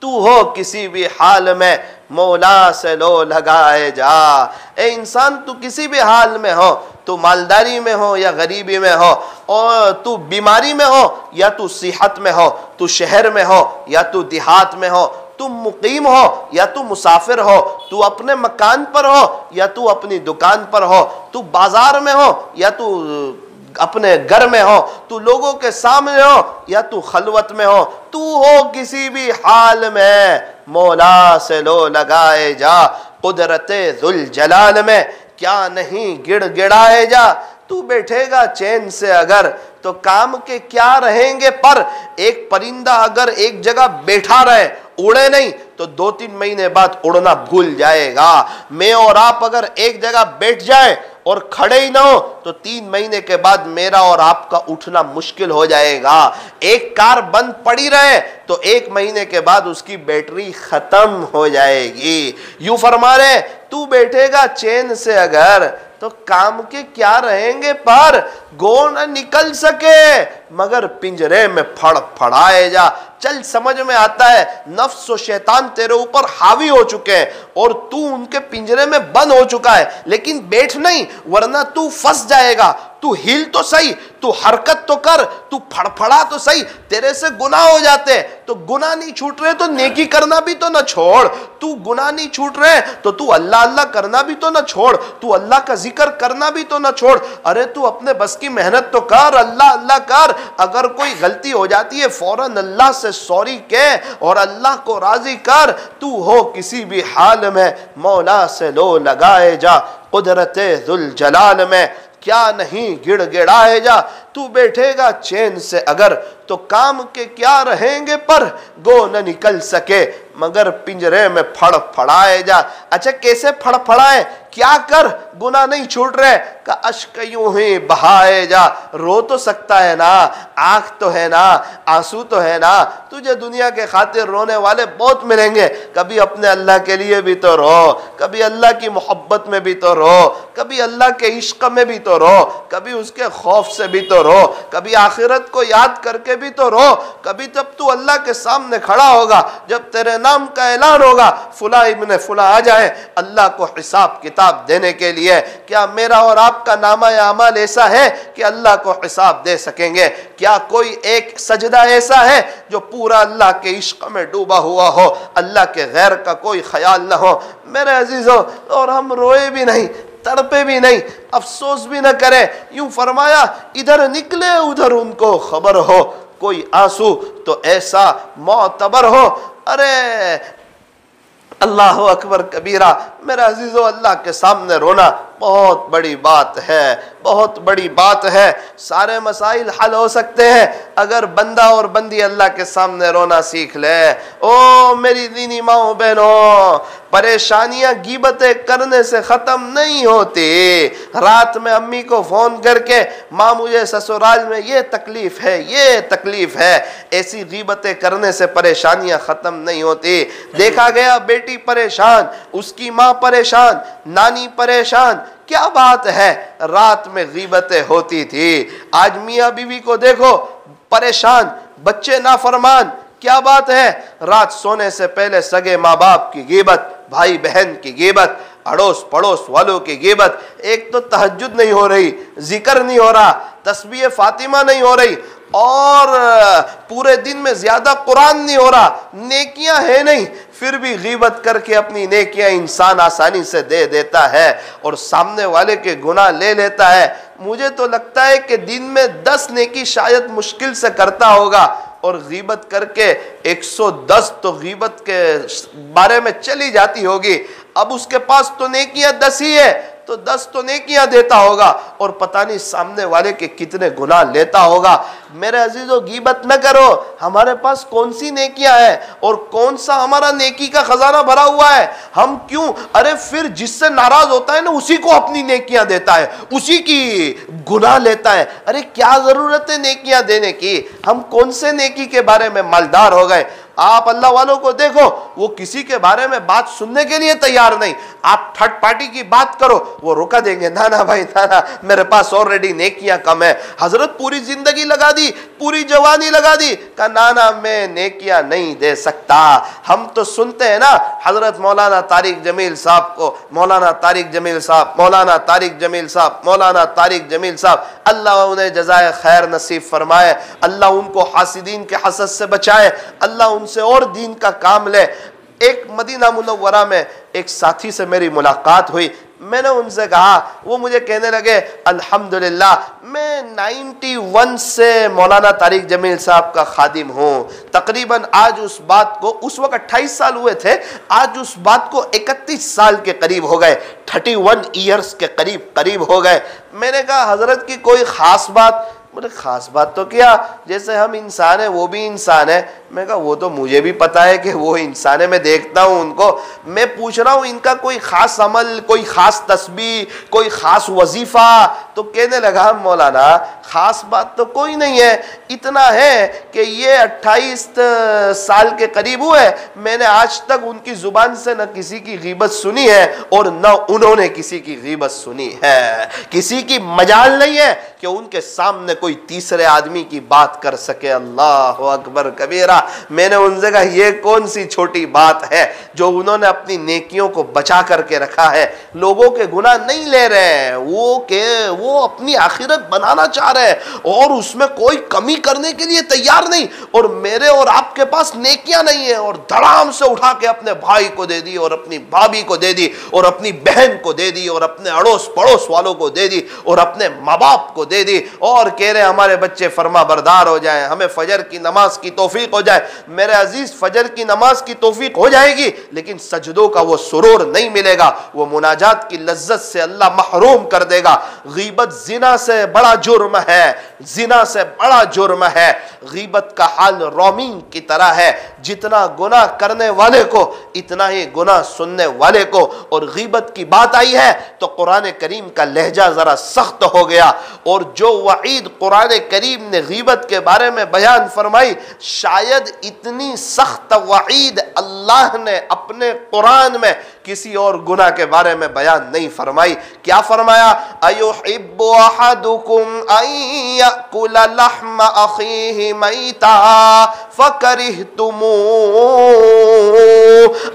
तू हो किसी भी हाल में मौला से लो लगाए जा। ए इंसान, तू किसी भी हाल में हो, तू मालदारी में हो या गरीबी में हो, और तू बीमारी में हो या तू सेहत में हो, तू शहर में हो या तू देहात में हो, तू मुकीम हो या तू मुसाफिर हो, तू अपने मकान पर हो या तू अपनी दुकान पर हो, तू बाजार में हो या तू अपने घर में हो, तू लोगों के सामने हो या तू खलवत में हो, तू हो किसी भी हाल में मौला से लो लगाए जा। कुदरते जुल जलाल में क्या नहीं गिड़गिड़ाए जा। तू बैठेगा चैन से अगर तो काम के क्या रहेंगे पर। एक परिंदा अगर एक जगह बैठा रहे, उड़े नहीं, तो 2-3 महीने बाद उड़ना भूल जाएगा। मैं और आप अगर एक जगह बैठ जाए और खड़े ही ना हो तो 3 महीने के बाद मेरा और आपका उठना मुश्किल हो जाएगा। एक कार बंद पड़ी रहे तो 1 महीने के बाद उसकी बैटरी खत्म हो जाएगी। यूं फरमा रहे, तू बैठेगा चैन से अगर तो काम के क्या रहेंगे पर। गो न निकल सके मगर पिंजरे में फड़फड़ाए जा। चल समझ में आता है, नफ्स और शैतान तेरे ऊपर हावी हो चुके हैं और तू उनके पिंजरे में बंद हो चुका है, लेकिन बैठ नहीं वरना तू फंस जाएगा। तू हिल तो सही, तू हरकत तो कर, तू फड़फड़ा तो सही, तेरे से गुनाह हो जाते। तो गुनाह नहीं छूट रहे तो नेकी करना भी तो न छोड़। तू गुनाह नहीं छूट रहे तो तू अल्लाह अल्लाह करना भी तो न छोड़, तू अल्लाह का जिक्र करना भी तो न छोड़। अरे तू अपने बस की मेहनत तो कर, अल्लाह अल्लाह कर। अगर कोई गलती हो जाती है फौरन अल्लाह से सॉरी कह और अल्लाह को राजी कर। तू हो किसी भी हाल में मौला से लो लगाए जा। कुदरते जुल जलाल में क्या नहीं गिड़गिड़ाए जा। तू बैठेगा चैन से अगर तो काम के क्या रहेंगे पर। गो न निकल सके मगर पिंजरे में फड़फड़ाए जा। अच्छा कैसे फड़फड़ाए, क्या कर, गुनाह नहीं छूट रहे का अश्क यूं ही बहाए जा। रो तो सकता है ना, आंख तो है ना, आंसू तो है ना। तुझे दुनिया के खातिर रोने वाले बहुत मिलेंगे। कभी अपने अल्लाह के लिए भी तो रो, कभी अल्लाह की मोहब्बत में भी तो रो, कभी अल्लाह के इश्क में भी तो रो, कभी उसके खौफ से भी तो रो, कभी आखिरत को याद करके भी तो रो। कभी तब तू अल्लाह के सामने खड़ा होगा जब तेरे नाम का ऐलान होगा, फुला इब्ने फुला आ जाए अल्लाह को हिसाब किताब देने के लिए। क्या मेरा और आपका नामा या अमल ऐसा है कि अल्लाह को हिसाब दे सकेंगे? क्या कोई एक सजदा ऐसा है जो पूरा अल्लाह के इश्क में डूबा हुआ हो, अल्लाह के गैर का कोई ख्याल ना हो? मेरे अजीजों, और हम रोए भी नहीं, तड़पे भी नहीं, अफसोस भी न करें। यूं फरमाया, इधर निकले उधर उनको खबर हो, कोई आंसू तो ऐसा मोतबर हो। अरे अल्लाह अकबर कबीरा। मेरे अजीजों, अल्लाह के सामने रोना बहुत बड़ी बात है, बहुत बड़ी बात है। सारे मसाइल हल हो सकते हैं अगर बंदा और बंदी अल्लाह के सामने रोना सीख ले। ओ मेरी दीनी माओ बहनों, परेशानियां गीबतें करने से खत्म नहीं होती। रात में अम्मी को फोन करके, माँ मुझे ससुराल में ये तकलीफ है, ये तकलीफ है, ऐसी गीबतें करने से परेशानियां खत्म नहीं होती। देखा गया बेटी परेशान, उसकी माँ परेशान, नानी परेशान, क्या बात है, रात में गीबतें होती थी। आज मियाँ बीवी को देखो परेशान, बच्चे नाफरमान, क्या बात है, रात सोने से पहले सगे माँ बाप की गीबत, भाई बहन की गीबत। अड़ोस पड़ोस वालों की गिबत। एक तो तहज्जुद नहीं हो रही, जिक्र नहीं हो रहा, तस्बीह फातिमा नहीं हो रही, और पूरे दिन में ज्यादा कुरान नहीं हो रहा, नेकियां है नहीं, फिर भी गीबत करके अपनी नेकियां इंसान आसानी से दे देता है और सामने वाले के गुनाह ले लेता है। मुझे तो लगता है कि दिन में 10 नेकी शायद मुश्किल से करता होगा, और गीबत करके 110 तो गीबत के बारे में चली जाती होगी। अब उसके पास तो नेकियां 10 ही है, तो 10 तो नेकियां देता होगा और पता नहीं सामने वाले के कितने गुनाह लेता होगा। मेरे अजीजों, गीबत न करो। हमारे पास कौन सी नेकियां हैं और कौन सा हमारा नेकी का खजाना भरा हुआ है? हम क्यों, अरे फिर जिससे नाराज होता है ना, उसी को अपनी नेकियां देता है, उसी की गुनाह लेता है। अरे क्या जरूरत है नेकियां देने की? हम कौन से नेकी के बारे में मालदार हो गए? आप अल्लाह वालों को देखो, वो किसी के बारे में बात सुनने के लिए तैयार नहीं। आप थर्ड पार्टी की बात करो, वो रुका देंगे, ना ना भाई ना ना, मेरे पास ऑलरेडी नेकियां कम है। हजरत पूरी जिंदगी लगा दी, पूरी जवानी लगा दी, कहा ना ना मैं नेकियां नहीं दे सकता। हम तो सुनते हैं ना हजरत मौलाना तारिक जमील साहब को, मौलाना तारिक जमील साहब, मौलाना तारिक जमील साहब, मौलाना तारिक जमील साहब, अल्लाह उन्हें जज़ाए खैर नसीब फरमाए, अल्लाह उनको हासिदीन के हसद से बचाए, अल्लाह उनसे और दीन का काम ले। एक मदीना मुनव्वरा में एक साथी से मेरी मुलाकात हुई। मैंने उनसे कहा, वो मुझे कहने लगे अल्हम्दुलिल्लाह मैं 91 से मौलाना तारिक जमील साहब का खादिम हूँ। तकरीबन आज उस बात को, उस वक्त 28 साल हुए थे, आज उस बात को 31 साल के करीब हो गए, 31 ईयर्स के करीब हो गए। मैंने कहा हजरत की कोई ख़ास बात? बोले खास बात तो क्या, जैसे हम इंसान है वो भी इंसान है। मैं कहा वो तो मुझे भी पता है कि वो इंसान है, मैं देखता हूँ उनको। मैं पूछ रहा हूँ इनका कोई खास अमल, कोई खास तस्बीह, कोई खास वजीफा? तो कहने लगा मौलाना खास बात तो कोई नहीं है, इतना है कि ये 28 साल के करीब हुए, मैंने आज तक उनकी जुबान से न किसी की गीबत सुनी है और न उन्होंने किसी की गीबत सुनी है। किसी की मजाल नहीं है कि उनके सामने कोई तीसरे आदमी की बात कर सके। अल्लाह अकबर कबीरा। मैंने उनसे कहा ये कौन सी छोटी बात है जो उन्होंने अपनी नेकियों को बचा करके रखा है, लोगों के गुनाह नहीं ले रहे हैं, वो अपनी आखिरत बनाना चाह रहे हैं और उसमें कोई कमी करने के लिए तैयार नहीं। और मेरे और आपके पास नेकियां नहीं है और धड़ाम से उठा के अपने भाई को दे दी और अपनी भाभी को दे दी और अपनी बहन को दे दी और अपने अड़ोस पड़ोस वालों को दे दी और अपने माँ बाप को दे दी, और कह रहे हमारे बच्चे फरमा बरदार हो जाएं, हमें फजर की नमाज की तौफीक हो जाए। मेरे अजीज, फजर की नमाज की तौफीक हो जाएगी लेकिन सजदों का वो सुरूर नहीं मिलेगा, वो मुनाजात की लज्जत से अल्लाह महरूम कर देगा। गीबत जिना से बड़ा जुर्म है, जिना से बड़ा जुर्म है। गीबत का हाल रोमिंग की तरह है, जितना गुनाह करने वाले को इतना ही गुनाह सुनने वाले को। और गीबत की बात आई है तो कुरान करीम का लहजा जरा सख्त हो गया, और जो वईद कुरान करीम ने गीबत के बारे में बयान फरमाई, शायद इतनी सख्त वईद अल्लाह ने अपने कुरान में किसी और गुनाह के बारे में बयान नहीं फरमाई। क्या फरमाया? अयुहिब्बु अहदुकुम अन याकुल लहम अखीहि मैता फकरिहतुमू।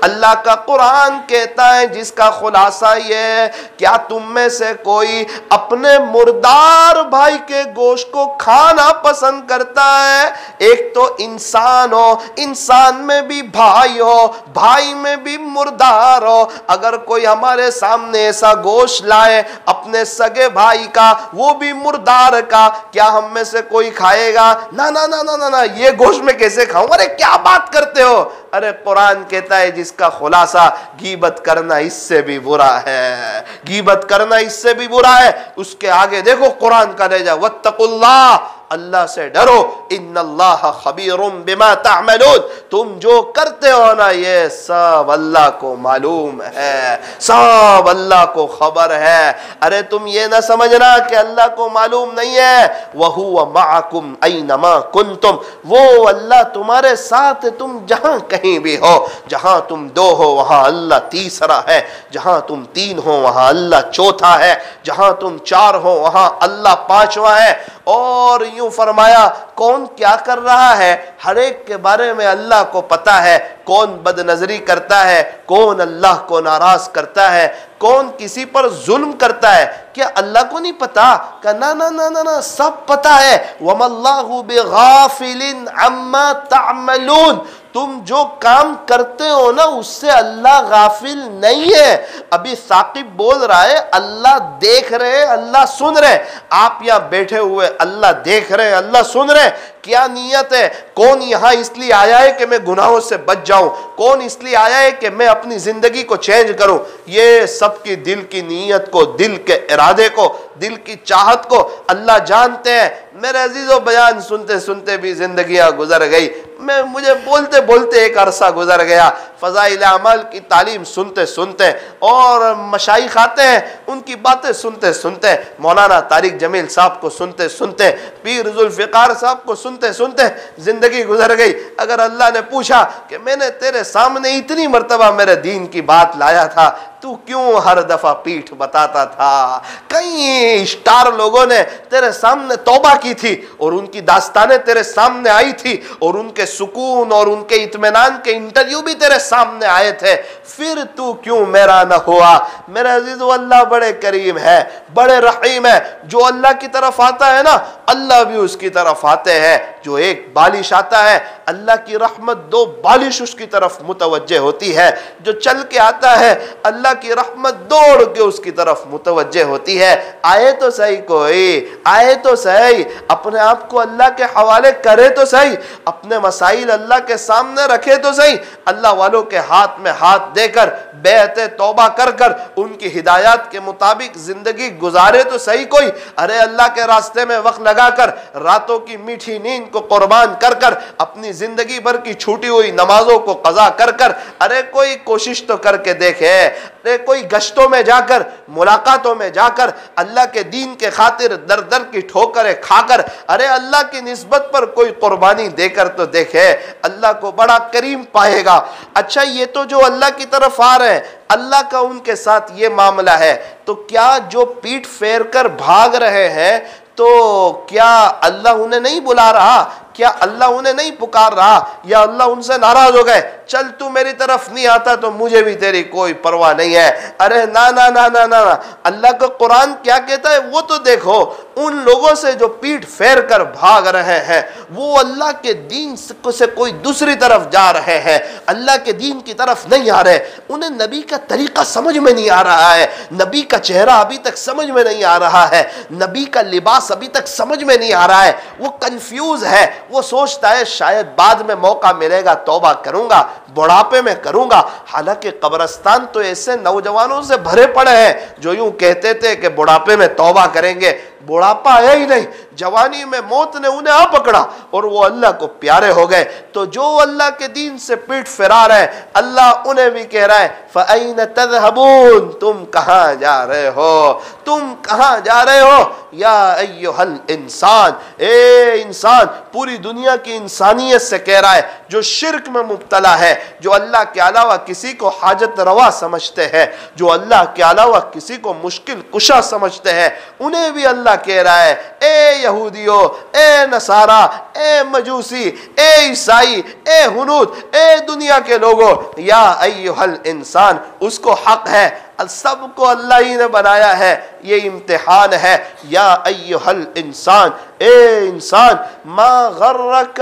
अल्लाह का कुरान कहता है जिसका खुलासा ये, क्या तुम में से कोई अपने मुर्दार भाई के गोश्त को खाना पसंद करता है? एक तो इंसान हो, इंसान में भी भाई हो, भाई में भी मुर्दार हो। अगर कोई हमारे सामने ऐसा गोश्त लाए अपने सगे भाई का, वो भी मुर्दार का, क्या हम में से कोई खाएगा? ना ना ना ना ना ना, ये गोश्त में कैसे खाऊं? अरे क्या बात करते हो? अरे कुरान कहता है जिसका खुलासा, गीबत करना इससे भी बुरा है, गीबत करना इससे भी बुरा है। उसके आगे देखो कुरान का लहजा, वत्तकुल्लाह, अल्लाह से डरो, इन्नल्लाह खबीरुम बिमा तामलून। तुम जो करते हो ना ये सब अल्लाह को मालूम है, सब अल्लाह को खबर है। अरे तुम ये ना समझना कि अल्लाह को मालूम नहीं है। वहुव मअकुम ऐनमा कुंतुम, वो अल्लाह तुम्हारे साथ है, तुम जहां कहीं भी हो। जहां तुम 2 हो वहां अल्लाह तीसरा है, जहां तुम 3 हो वहां अल्लाह चौथा है, जहां तुम 4 हो वहां अल्लाह 5वां है। और यूं फरमाया, कौन क्या कर रहा है हर एक के बारे में अल्लाह अल्लाह को पता है कौन बदनजरी करता है, कौन अल्लाह को नाराज करता है, कौन किसी पर जुल्म करता है। क्या अल्लाह को नहीं पता? का ना ना ना ना ना, सब पता है। वमल्लाहु बिगाफिलिन अम्मा तामलून, तुम जो काम करते हो ना उससे अल्लाह गाफिल नहीं है। अभी साकिब बोल रहा है अल्लाह देख रहे, अल्लाह सुन रहे। आप यहाँ बैठे हुए अल्लाह देख रहे, अल्लाह सुन रहे। क्या नीयत है? कौन यहाँ इसलिए आया है कि मैं गुनाहों से बच जाऊं, कौन इसलिए आया है कि मैं अपनी जिंदगी को चेंज करूं। ये सबकी दिल की नीयत को, दिल के इरादे को, दिल की चाहत को अल्लाह जानते हैं। मेरे अजीजों, बयान सुनते सुनते भी जिंदगियां गुजर गई। मुझे बोलते बोलते एक अरसा गुजर गया। फजाइल अमल की तालीम सुनते सुनते और मशाइख आते हैं, उनकी बातें सुनते सुनते, मौलाना तारिक जमील साहब को सुनते सुनते, पीर जुल्फिकार साहब को सुनते सुनते जिंदगी गुजर गई। अगर अल्लाह ने पूछा कि मैंने तेरे सामने इतनी मर्तबा मेरे दीन की बात लाया था, तू क्यों हर दफा पीठ बताता था? कई स्टार लोगों ने तेरे सामने तौबा की थी और उनकी दास्तानें तेरे सामने आई थी और उनके सुकून और उनके इत्मीनान के इंटरव्यू भी तेरे सामने आए थे, फिर तू क्यों मेरा न हुआ? मेरे अजीज, अल्लाह बड़े करीम है, बड़े रहीम है। जो अल्लाह की तरफ आता है ना, अल्लाह भी उसकी तरफ आते हैं। जो एक बालिश आता है, अल्लाह की रहमत दो बालिश उसकी तरफ मुतवज्जे होती है। जो चल के आता है, अल्लाह की रहमत दौड़ के उसकी तरफ मुतवज्जे होती है। आए तो सही, कोई आए तो सही, अपने आप को अल्लाह के हवाले करे तो सही, अपने मसाइल अल्लाह के सामने रखे तो सही, अल्लाह वालों के हाथ में हाथ देकर बेअते तौबा कर कर उनकी हिदायत के मुताबिक जिंदगी गुजारे तो सही कोई। अरे अल्लाह के रास्ते में वक्त लगाकर, रातों की मीठी नींद को कुर्बान कर कर, अपनी जिंदगी भर की छूटी हुई नमाजों को कज़ा कर कर, अरे कोई कोशिश तो करके देखे। अरे कोई गश्तों में जाकर, मुलाकातों में जाकर, अल्लाह के दीन के खातिर दर दर की ठोकरें खाकर, अरे अल्लाह की निस्बत पर कोई कुर्बानी देकर तो देखे, अल्लाह को बड़ा करीम पाएगा। अच्छा, ये तो जो अल्लाह की तरफ आ रहे हैं, अल्लाह का उनके साथ ये मामला है, तो क्या जो पीठ फेर कर भाग रहे हैं, तो क्या अल्लाह उन्हें नहीं बुला रहा? क्या अल्लाह उन्हें नहीं पुकार रहा? या अल्लाह उनसे नाराज हो गए, चल तू मेरी तरफ नहीं आता तो मुझे भी तेरी कोई परवाह नहीं है? अरे ना ना ना ना ना, अल्लाह का कुरान क्या कहता है वो तो देखो। उन लोगों से जो पीठ फेर कर भाग रहे हैं, वो अल्लाह के दीन से कोई दूसरी तरफ जा रहे हैं, अल्लाह के दीन की तरफ नहीं आ रहे। उन्हें नबी का तरीका समझ में नहीं आ रहा है, नबी का चेहरा अभी तक समझ में नहीं आ रहा है, नबी का लिबास अभी तक समझ में नहीं आ रहा है। वो कंफ्यूज है, वो सोचता है शायद बाद में मौका मिलेगा, तौबा करूंगा, बुढ़ापे में करूंगा। हालांकि कब्रिस्तान तो ऐसे नौजवानों से भरे पड़े हैं जो यूं कहते थे कि बुढ़ापे में तौबा करेंगे। बुढ़ापा आया ही नहीं, जवानी में मौत ने उन्हें आ पकड़ा और वो अल्लाह को प्यारे हो गए। तो जो अल्लाह के दीन से पीठ फिरा रहे, अल्लाह उन्हें भी कह रहा है, फ़अैन तज़हबून, तुम कहाँ जा रहे हो? तुम कहाँ जा रहे हो? या अय्युहल इंसान, ए इंसान, पूरी दुनिया की इंसानियत से कह रहा है जो शिर्क में मुब्तला है, जो अल्लाह के अलावा किसी को हाजत रवा समझते हैं, जो अल्लाह के अलावा किसी को मुश्किल कुशा समझते हैं, उन्हें भी अल्लाह कह रहा है, ए यहूदियों, ए नसारा, ए मजूसी, ए ईसाई, ए हुनूद, ए दुनिया के लोगों, या अय्युहल इंसान, उसको हक है, सबको अल्लाह ही ने बनाया है, ये इम्तिहान है। या अय्युहल इंसान, ए इंसान, मा गर्रक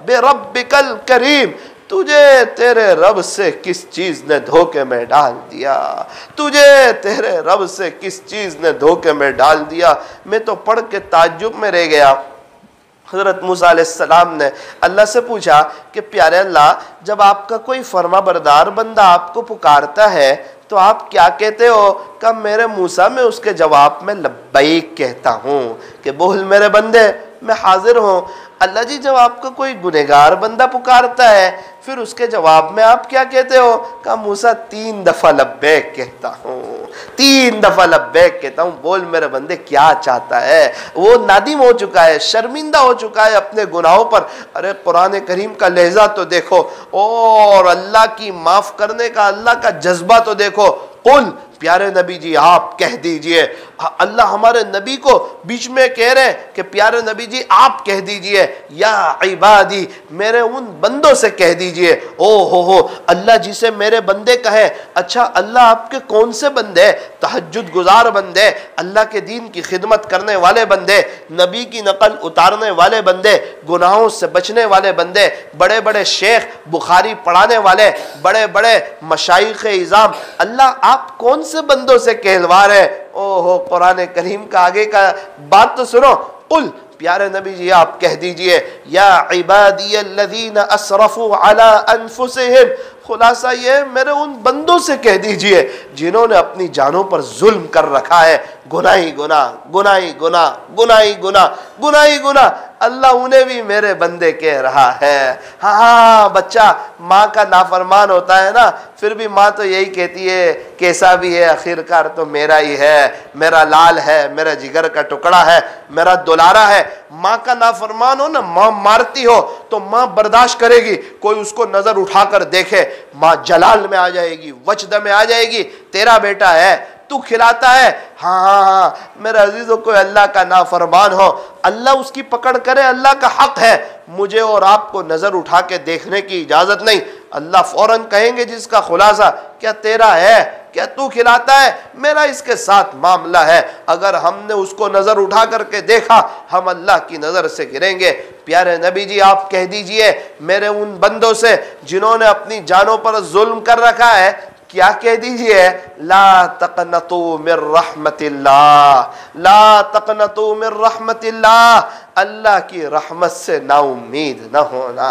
बिरब्बिकल करीम, तुझे तेरे रब से किस चीज ने धोखे में डाल दिया? तुझे तेरे रब से किस चीज ने धोखे में डाल दिया? मैं तो पढ़ के ताज्जुब में रह गया। हज़रत मूसा अलैहिस्सलाम ने अल्लाह से पूछा कि प्यारे अल्लाह, जब आपका कोई फर्मा बरदार बंदा आपको पुकारता है तो आप क्या कहते हो? कि मेरे मूसा, मैं उसके जवाब में लब्बैक कहता हूँ कि बोल मेरे बंदे, मैं हाजिर हूँ। अल्लाह जी, जब आपका कोई गुनहगार बंदा पुकारता है फिर उसके जवाब में आप क्या कहते हो? कि मूसा 3 दफ़ा लब्बैक कहता हूँ, 3 दफ़ा लब्बैक कहता हूँ। बोल मेरे बंदे, क्या चाहता है? वो नादिम हो चुका है, शर्मिंदा हो चुका है अपने गुनाहों पर। अरे कुरान करीम का लहजा तो देखो और अल्लाह की माफ़ करने का, अल्लाह का जज्बा तो देखो। कुल, प्यारे नबी जी आप कह दीजिए, अल्लाह हमारे नबी को बीच में कह रहे हैं कि प्यारे नबी जी आप कह दीजिए, या इबादी, मेरे उन बंदों से कह दीजिए। ओ हो, अल्लाह जिसे मेरे बंदे कहे। अच्छा, अल्लाह आपके कौन से बंदे? तहज्जुद गुजार बंदे, अल्लाह के दीन की खिदमत करने वाले बंदे, नबी की नकल उतारने वाले बंदे, गुनाहों से बचने वाले बंदे, बड़े बड़े शेख, बुखारी पढ़ाने वाले, बड़े बड़े मशाइख इज़ाम। अल्लाह आप कौन से बंदों से कहलवा रहे? ओहो, कुरान करीम का आगे का बात तो सुनो। कुल, प्यारे नबी जी आप कह दीजिए, या इबादियल्लज़ीना असरफू अला अनफुसिहिम, खुलासा ये मेरे उन बंदों से कह दीजिए जिन्होंने अपनी जानों पर जुल्म कर रखा है। गुनाही गुना, गुनाही गुना, गुनाही गुना, गुनाही गुना, अल्लाह उन्हें भी मेरे बंदे कह रहा है। हाँ, बच्चा माँ का नाफरमान होता है ना, फिर भी माँ तो यही कहती है, कैसा भी है आखिरकार तो मेरा ही है, मेरा लाल है, मेरा जिगर का टुकड़ा है, मेरा दुलारा है। माँ का नाफरमान हो ना, माँ मारती हो तो माँ बर्दाश्त करेगी, कोई उसको नजर उठाकर देखे, माँ जलाल में आ जाएगी, वजद में आ जाएगी। तेरा बेटा है, तू खिलाता है। हाँ हाँ हाँ, मेरे अजीजों, कोई अल्लाह का नाफरमान हो, अल्लाह उसकी पकड़ करे, अल्लाह का हक है, मुझे और आपको नजर उठा के देखने की इजाजत नहीं। अल्लाह फौरन कहेंगे जिसका खुलासा, क्या तेरा है, क्या तू खिलाता है, मेरा इसके साथ मामला है। अगर हमने उसको नजर उठा करके देखा, हम अल्लाह की नजर से गिरेंगे। प्यारे नबी जी आप कह दीजिए मेरे उन बंदों से जिन्होंने अपनी जानों पर जुल्म कर रखा है, क्या कह दीजिए, ला तक़नतू मिर रहमतिल्लाह, ला तक़नतू मिर रहमतिल्लाह, अल्लाह की रहमत से नाउम्मीद न होना,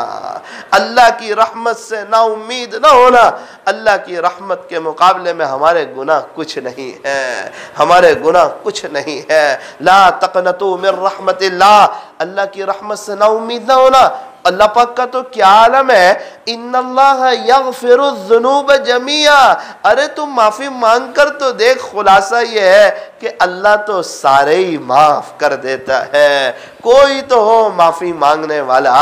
अल्लाह की रहमत से नाउम्मीद न होना। अल्लाह की रहमत के मुकाबले में हमारे गुनाह कुछ नहीं है, हमारे गुनाह कुछ नहीं है। ला तक़नतू मिर रहमतिल्लाह, अल्लाह की रहमत से नाउम्मीद न होना। अल्लाह पाक का तो क्या आलम है, इन्नल्लाह यग़फ़िरुज़्ज़ुनूब जमीआ। अरे तुम माफी मांग कर तो देख, खुलासा ये है कि अल्लाह तो सारे ही माफ कर देता है, कोई तो हो माफी मांगने वाला।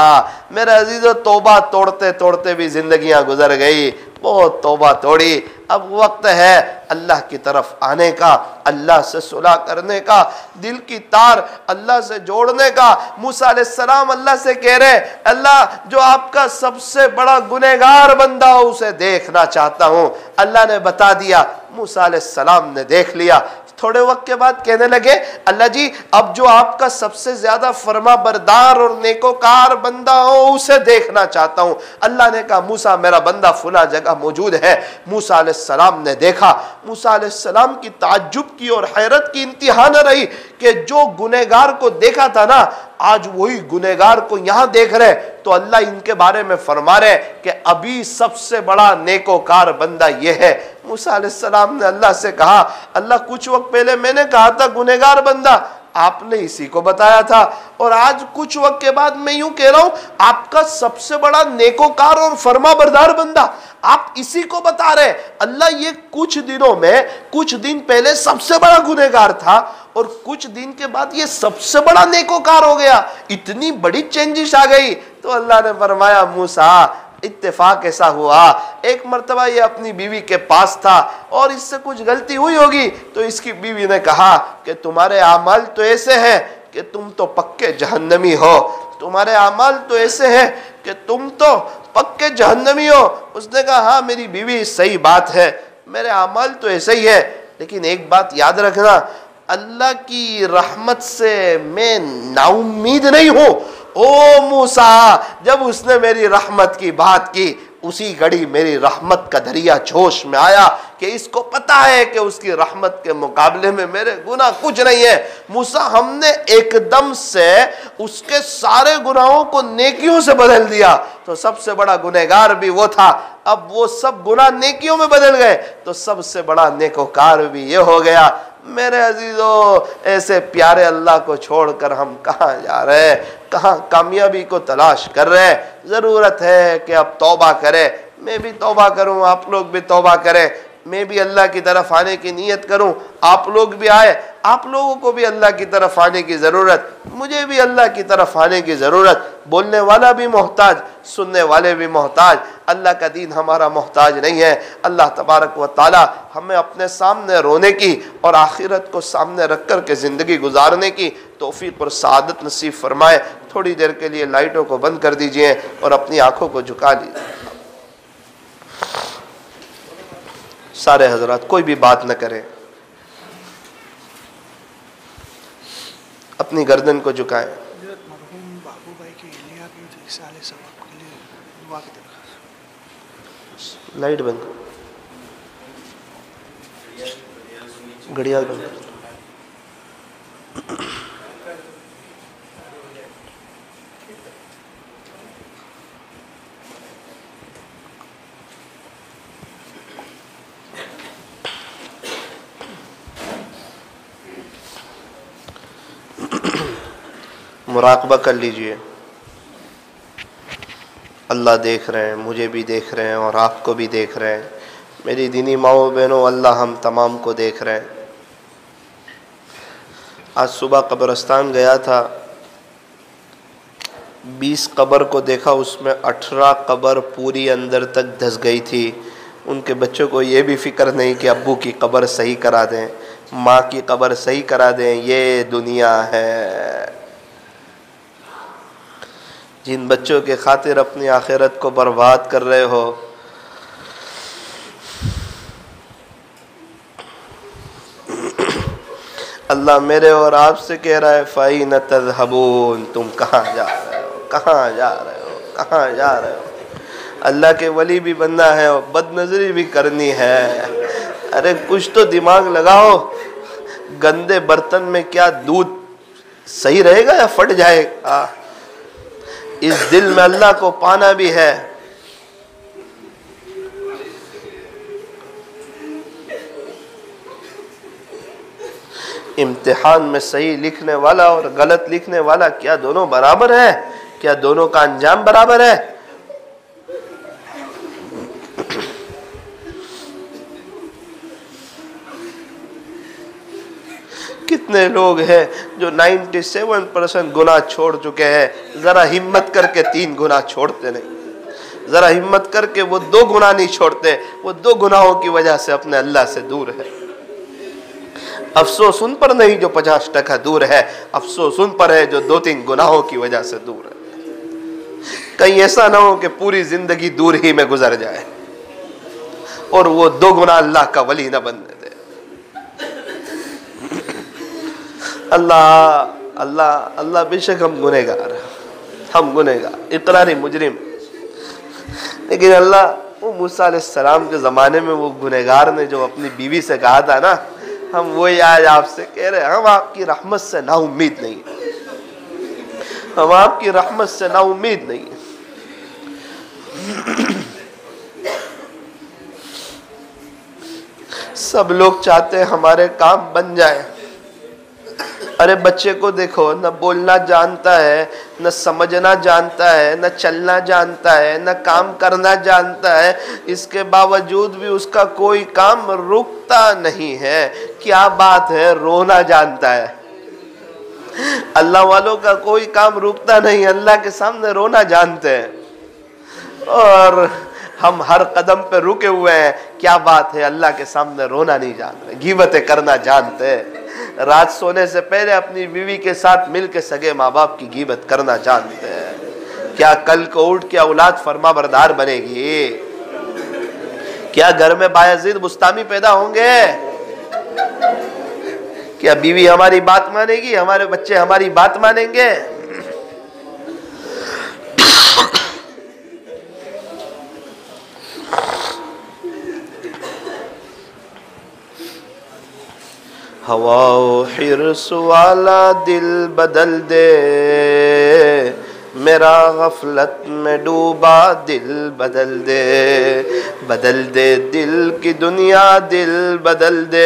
मेरे अजीजों, तौबा तोड़ते तोड़ते भी जिंदगियां गुजर गई, बहुत तौबा तोड़ी। अब वक्त है अल्लाह की तरफ आने का, अल्लाह से सुलह करने का, दिल की तार अल्लाह से जोड़ने का। मूसा अलैहिस्सलाम अल्लाह से कह रहे, अल्लाह जो आपका सबसे बड़ा गुनहगार बंदा हो उसे देखना चाहता हूं। अल्लाह ने बता दिया, मूसा अलैहिस्सलाम ने देख लिया। थोड़े वक्त के बाद कहने लगे, अल्लाह जी अब जो आपका सबसे ज्यादा फरमा बरदार और नेकोकार बंदा हो उसे देखना चाहता हूं। अल्लाह ने कहा, मूसा मेरा बंदा फुला जगह मौजूद है। मूसा अलैहिस्सलाम ने देखा, मूसा अलैहिस्सलाम की ताज्जुब की और हैरत की इंतहा न रही कि जो गुनहगार को देखा था ना, आज वही गुनहगार को यहां देख रहे। तो अल्लाह इनके बारे में फरमा रहे कि अभी सबसे बड़ा नेकोकार बंदा यह है। मूसा अलैहिस्सलाम ने अल्लाह से कहा, अल्लाह कुछ वक्त पहले मैंने कहा था गुनहगार बंदा, आपने इसी को बताया था, और आज कुछ वक्त के बाद मैं यूं कह रहा हूं आपका सबसे बड़ा नेकोकार और फरमा बरदार बंदा, आप इसी को बता रहे। अल्लाह ये कुछ दिनों में, कुछ दिन पहले सबसे बड़ा गुनहगार था और कुछ दिन के बाद ये सबसे बड़ा नेकोकार हो गया, इतनी बड़ी चेंजिश आ गई। तो अल्लाह ने फरमाया, मूसा इत्तेफाक ऐसा हुआ, एक मर्तबा ये अपनी बीवी के पास था और इससे कुछ गलती हुई होगी, तो इसकी बीवी ने कहा कि तुम्हारे आमाल तो ऐसे हैं कि तुम तो पक्के जहन्नमी हो, तुम्हारे आमाल तो ऐसे हैं कि तुम तो पक्के जहन्नमी हो। उसने कहा, हाँ मेरी बीवी सही बात है, मेरे आमाल तो ऐसे ही है, लेकिन एक बात याद रखना, अल्लाह की रहमत से मैं नाउम्मीद नहीं हूं। ओ मूसा, जब उसने मेरी रहमत की बात की, उसी घड़ी मेरी रहमत का दरिया जोश में आया कि इसको पता है कि उसकी रहमत के मुकाबले में मेरे गुनाह कुछ नहीं है। मूसा, हमने एकदम से उसके सारे गुनाहों को नेकियों से बदल दिया, तो सबसे बड़ा गुनहगार भी वो था, अब वो सब गुनाह नेकियों में बदल गए, तो सबसे बड़ा नेकोकार भी ये हो गया। मेरे अजीजों, ऐसे प्यारे अल्लाह को छोड़कर हम कहाँ जा रहे हैं, कहाँ कामयाबी को तलाश कर रहे हैं। ज़रूरत है कि अब तौबा करें, मैं भी तौबा करूँ, आप लोग भी तौबा करें। मैं भी अल्लाह की तरफ आने की नीयत करूं, आप लोग भी आए, आप लोगों को भी अल्लाह की तरफ आने की ज़रूरत, मुझे भी अल्लाह की तरफ आने की ज़रूरत। बोलने वाला भी मोहताज, सुनने वाले भी मोहताज। अल्लाह का दीन हमारा मोहताज नहीं है। अल्लाह तबारक व ताला हमें अपने सामने रोने की और आखिरत को सामने रख कर के ज़िंदगी गुजारने की तौफीक और सआदत नसीब फरमाए। थोड़ी देर के लिए लाइटों को बंद कर दीजिए और अपनी आंखों को झुका लीजिए। सारे हजरात कोई भी बात न करें, अपनी गर्दन को झुकाएं। लाइट बंद, घड़ियाल बंद। मुराकबा कर लीजिए, अल्लाह देख रहे हैं, मुझे भी देख रहे हैं और आपको भी देख रहे हैं। मेरी दीनी माओ बहनों, अल्लाह हम तमाम को देख रहे हैं। आज सुबह कब्रिस्तान गया था, 20 कब्र को देखा, उसमें 18 कब्र पूरी अंदर तक धंस गई थी। उनके बच्चों को ये भी फिक्र नहीं कि अब्बू की कब्र सही करा दें, माँ की कब्र सही करा दें। ये दुनिया है। जिन बच्चों के खातिर अपनी आखिरत को बर्बाद कर रहे हो, अल्लाह मेरे और आपसे कह रहा है, फ़ाइन तज़हबून, तुम कहाँ जा रहे हो, कहाँ जा रहे हो, कहाँ जा रहे हो। अल्लाह के वली भी बनना है और बदनज़री भी करनी है। अरे कुछ तो दिमाग लगाओ। गंदे बर्तन में क्या दूध सही रहेगा या फट जाएगा? इस दिल में अल्लाह को पाना भी है। इम्तिहान में सही लिखने वाला और गलत लिखने वाला क्या दोनों बराबर है? क्या दोनों का अंजाम बराबर है? कितने लोग हैं जो 97% गुनाह छोड़ चुके हैं, जरा हिम्मत करके 3 गुनाह छोड़ते नहीं। जरा हिम्मत करके वो 2 गुनाह नहीं छोड़ते। वो 2 गुनाहों की वजह से अपने अल्लाह से दूर है। अफसोस उन पर नहीं जो 50% दूर है, अफसोस उन पर है जो 2-3 गुनाहों की वजह से दूर है। कहीं ऐसा ना हो कि पूरी जिंदगी दूर ही में गुजर जाए और वो 2 गुनाह अल्लाह का वली ना बनने दे। अल्लाह अल्लाह अल्लाह, बेशक हम गुनहगार, इकरारी मुजरिम, लेकिन अल्लाह वो मूसा अलैहिस्सलाम के ज़माने में वो गुनहगार ने जो अपनी बीवी से कहा था ना, हम वही आज आपसे कह रहे हैं। हम आपकी रहमत से ना उम्मीद नहीं है, हम आपकी रहमत से ना उम्मीद नहीं है। सब लोग चाहते हैं हमारे काम बन जाए। अरे बच्चे को देखो, न बोलना जानता है, न समझना जानता है, न चलना जानता है, न काम करना जानता है। इसके बावजूद भी उसका कोई काम रुकता नहीं है। क्या बात है, रोना जानता है। अल्लाह वालों का कोई काम रुकता नहीं, अल्लाह के सामने रोना जानते हैं। और हम हर कदम पे रुके हुए हैं। क्या बात है, अल्लाह के सामने रोना नहीं जानते, गीबतें करना जानते हैं। रात सोने से पहले अपनी बीवी के साथ मिल के सगे माँ बाप की गीबत करना जानते हैं। क्या कल को उठ के औलाद फरमा बरदार बनेगी? क्या घर में बायजीद बुस्तामी पैदा होंगे? क्या बीवी हमारी बात मानेगी? हमारे बच्चे हमारी बात मानेंगे? हवा हिर्स वाला दिल बदल दे, मेरा गफलत में डूबा दिल बदल दे। बदल दे दिल की दुनिया, दिल बदल दे।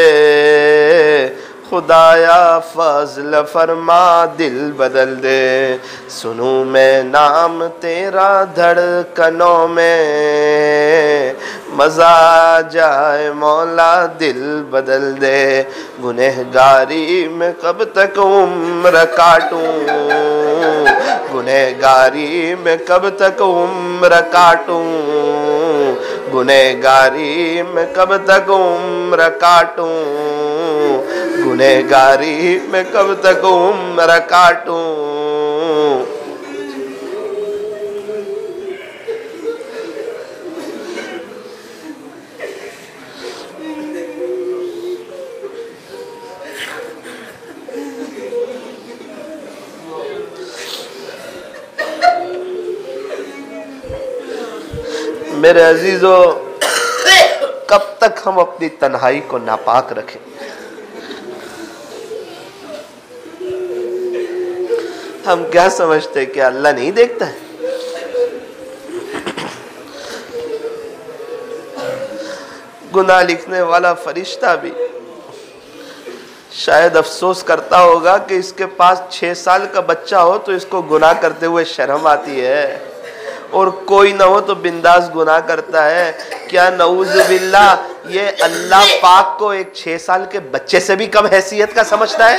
खुदाया फजल फरमा, दिल बदल दे। सुनूं मैं नाम तेरा धड़कनों में, मजा जाए मौला दिल बदल दे। गुनहगारी में कब तक उम्र काटूं, गुनहगारी में कब तक उम्र काटूं, गुनहगारी में कब तक उम्र काटूं, गुनहगारी में कब तक उम्र काटूं। मेरे अजीजों, कब तक हम अपनी तन्हाई को नापाक रखें? हम क्या समझते कि अल्लाह नहीं देखता है? गुनाह लिखने वाला फरिश्ता भी शायद अफसोस करता होगा कि इसके पास 6 साल का बच्चा हो तो इसको गुनाह करते हुए शर्म आती है, और कोई ना हो तो बिंदास गुनाह करता है। क्या नऊज़ बिल्लाह ये अल्लाह पाक को एक 6 साल के बच्चे से भी कम हैसियत का समझता है?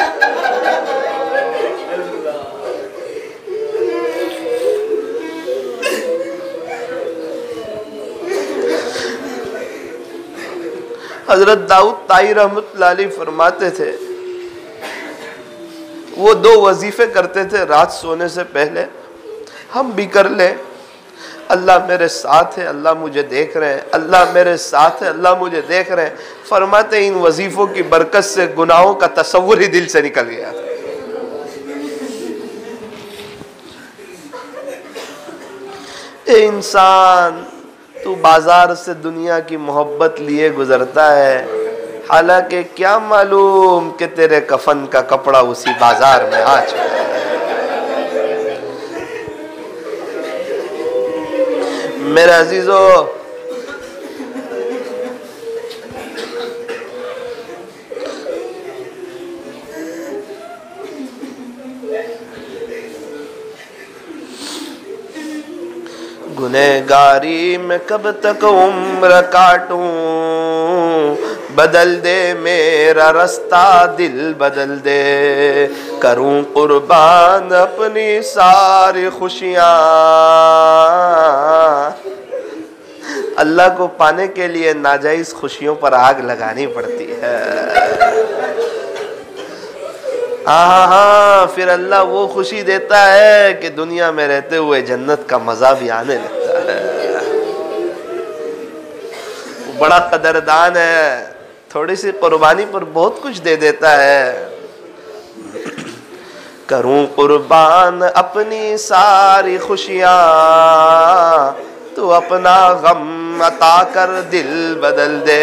हजरत दाऊद ताई रहमतुल्लाह अलैह फरमाते थे, वो 2 वजीफे करते थे रात सोने से पहले। हम भी कर ले, अल्लाह मेरे साथ है, अल्लाह मुझे देख रहे हैं, अल्लाह मेरे साथ है, अल्लाह मुझे देख रहे हैं। फरमाते इन वजीफों की बरकत से गुनाहों का तसव्वुर ही दिल से निकल गया। ए इंसान, तू बाजार से दुनिया की मोहब्बत लिए गुजरता है, हालांकि क्या मालूम कि तेरे कफन का कपड़ा उसी बाजार में आ चुका है। मेरे अजीजों, गुनहगारी में कब तक उम्र काटूं, बदल दे मेरा रास्ता दिल बदल दे। करूं कुर्बान अपनी सारी खुशियां। अल्लाह को पाने के लिए नाजायज खुशियों पर आग लगानी पड़ती है। हाँ, फिर अल्लाह वो खुशी देता है कि दुनिया में रहते हुए जन्नत का मजा भी आने लगता है। वो बड़ा कदरदान है, थोड़ी सी कुर्बानी पर बहुत कुछ दे देता है। करूं कुर्बान अपनी सारी खुशियां, तू अपना गम अता कर दिल बदल दे।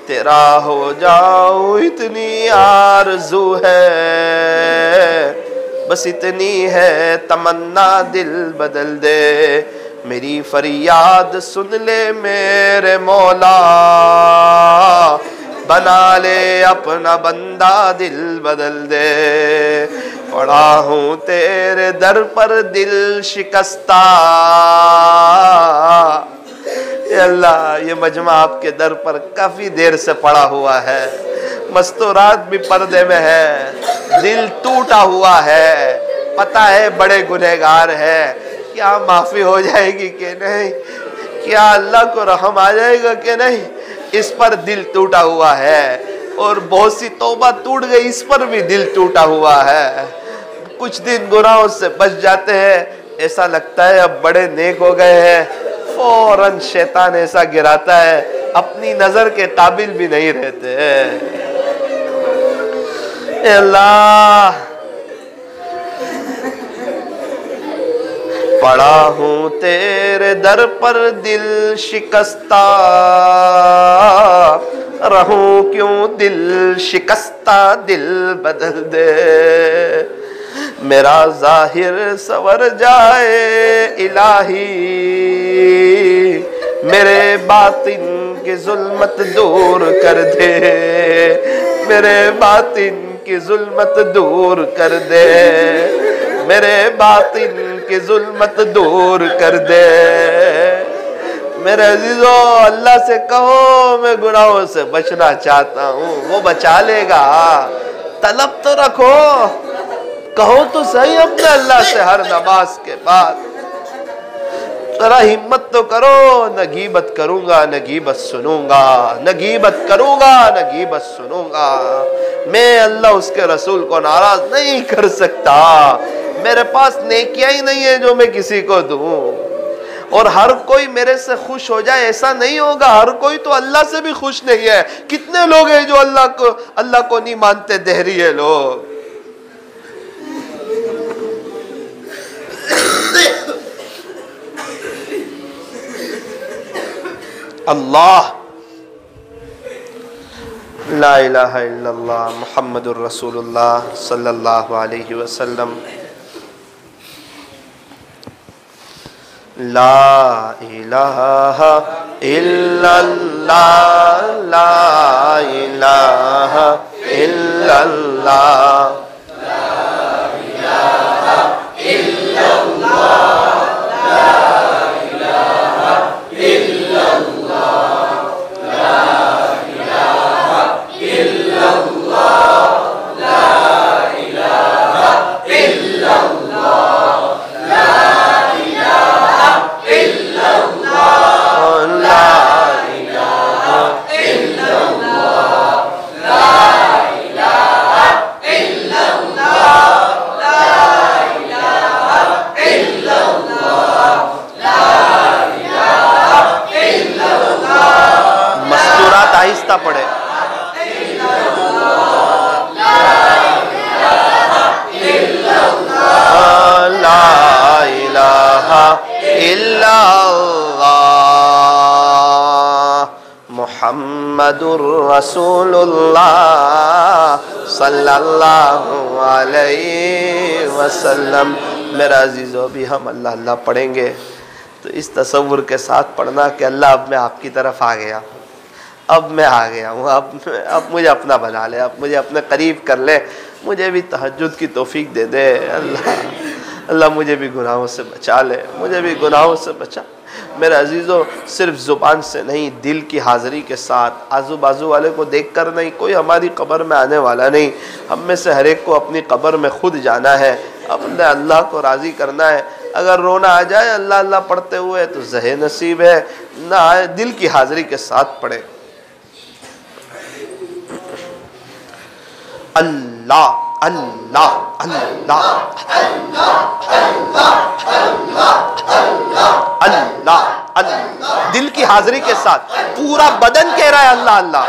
तेरा हो जाऊं इतनी आरज़ू है, बस इतनी है तमन्ना दिल बदल दे। मेरी फरियाद सुन ले मेरे मौला, बना ले अपना बंदा दिल बदल दे। पड़ा हूँ तेरे दर पर दिल शिकस्ता, अल्लाह ये मजमा आपके दर पर काफी देर से पड़ा हुआ है, मस्तूरात भी पर्दे में है, दिल टूटा हुआ है, पता है बड़े गुनहगार है। क्या माफी हो जाएगी कि नहीं, क्या अल्लाह को रहम आ जाएगा कि नहीं, इस पर दिल टूटा हुआ है। और बहुत सी तौबा टूट गई, इस पर भी दिल टूटा हुआ है। कुछ दिन गुनाहों से बच जाते हैं, ऐसा लगता है अब बड़े नेक हो गए हैं, फौरन शैतान ऐसा गिराता है अपनी नजर के काबिल भी नहीं रहते। अल्लाह, पड़ा हूँ तेरे दर पर दिल शिकस्ता, रहूं क्यों दिल शिकस्ता दिल बदल दे। मेरा जाहिर सवर जाए इलाही, मेरे बातिन की जुल्मत दूर कर दे। मेरे बातिन की जुल्मत दूर कर दे, मेरे बातिन की जुल्मत दूर कर दे। मेरे अजीजों, अल्लाह से कहो मैं गुनाहों से बचना चाहता हूँ, वो बचा लेगा। तलब तो रखो, कहो तो सही अपने अल्लाह से हर नमाज के बाद, जरा हिम्मत तो करो। न गीबत करूंगा न गीबत सुनूंगा, न गीबत करूंगा न गीबत सुनूंगा। मैं अल्लाह उसके रसूल को नाराज नहीं कर सकता। मेरे पास नेकियां ही नहीं है जो मैं किसी को दूं। और हर कोई मेरे से खुश हो जाए ऐसा नहीं होगा। हर कोई तो अल्लाह से भी खुश नहीं है। कितने लोग हैं जो अल्लाह को नहीं मानते, देहरी है लोग। अल्लाह, ला इलाहा इल्लल्लाह मुहम्मदुर रसूलुल्लाह सल्लल्लाहु अलैहि वसल्लम। ला इलाहा इल्लल्लाह, ला इलाहा इल्लल्लाह, ला इलाहा इल्लल्लाह, ला इलाहा इल्लल्लाह, ला इलाहा इल्लल्लाह, ला इलाहा इल्लल्लाह, आहिस्ता पढ़े। ला इलाहा इल्लल्लाह मुहम्मदुर रसूलुल्लाह सल्लल्लाहु अलैहि वसल्लम। मेरा अजीज़ों, भी हम अल्लाह अल्लाह पढ़ेंगे तो इस तसव्वुर के साथ पढ़ना कि अल्लाह अब मैं आपकी तरफ आ गया, अब मैं आ गया हूँ, अब मुझे अपना बना ले, अब मुझे अपने करीब कर ले, मुझे भी तहज्जुद की तौफीक दे दे अल्लाह मुझे भी गुनाहों से बचा ले, मुझे भी गुनाहों से बचा। मेरे अजीज़ों, सिर्फ ज़ुबान से नहीं, दिल की हाज़िरी के साथ, आजू बाजू वाले को देख कर नहीं, कोई हमारी कब्र में आने वाला नहीं। हम में से हर एक को अपनी कब्र में खुद जाना है, अपने अल्लाह को राज़ी करना है। अगर रोना आ जाए अल्लाह अल्लाह पढ़ते हुए तो ज़हे नसीब है, ना आए दिल की हाज़िरी के साथ पढ़े। अल्लाह अल्लाह अल्लाह अल्लाह अल्लाह, दिल की हाजिरी के साथ पूरा बदन कह रहा है अल्लाह अल्लाह।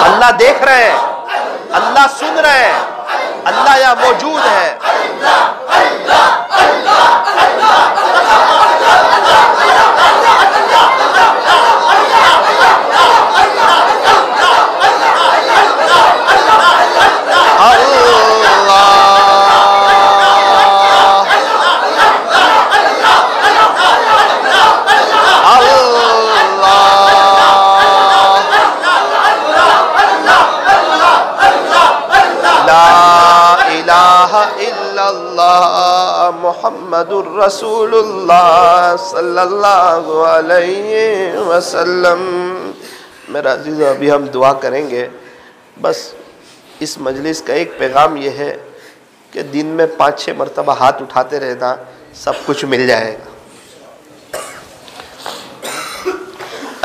अल्लाह देख रहे हैं, अल्लाह सुन रहे हैं, अल्लाह यहाँ मौजूद है। मुहम्मदुर रसूलुल्लाह सल्लल्लाहु अलैहि वसल्लम। मेरा अजीज़, अभी हम दुआ करेंगे। बस इस मजलिस का एक पैगाम ये है कि दिन में 5-6 मरतबा हाथ उठाते रहना, सब कुछ मिल जाएगा।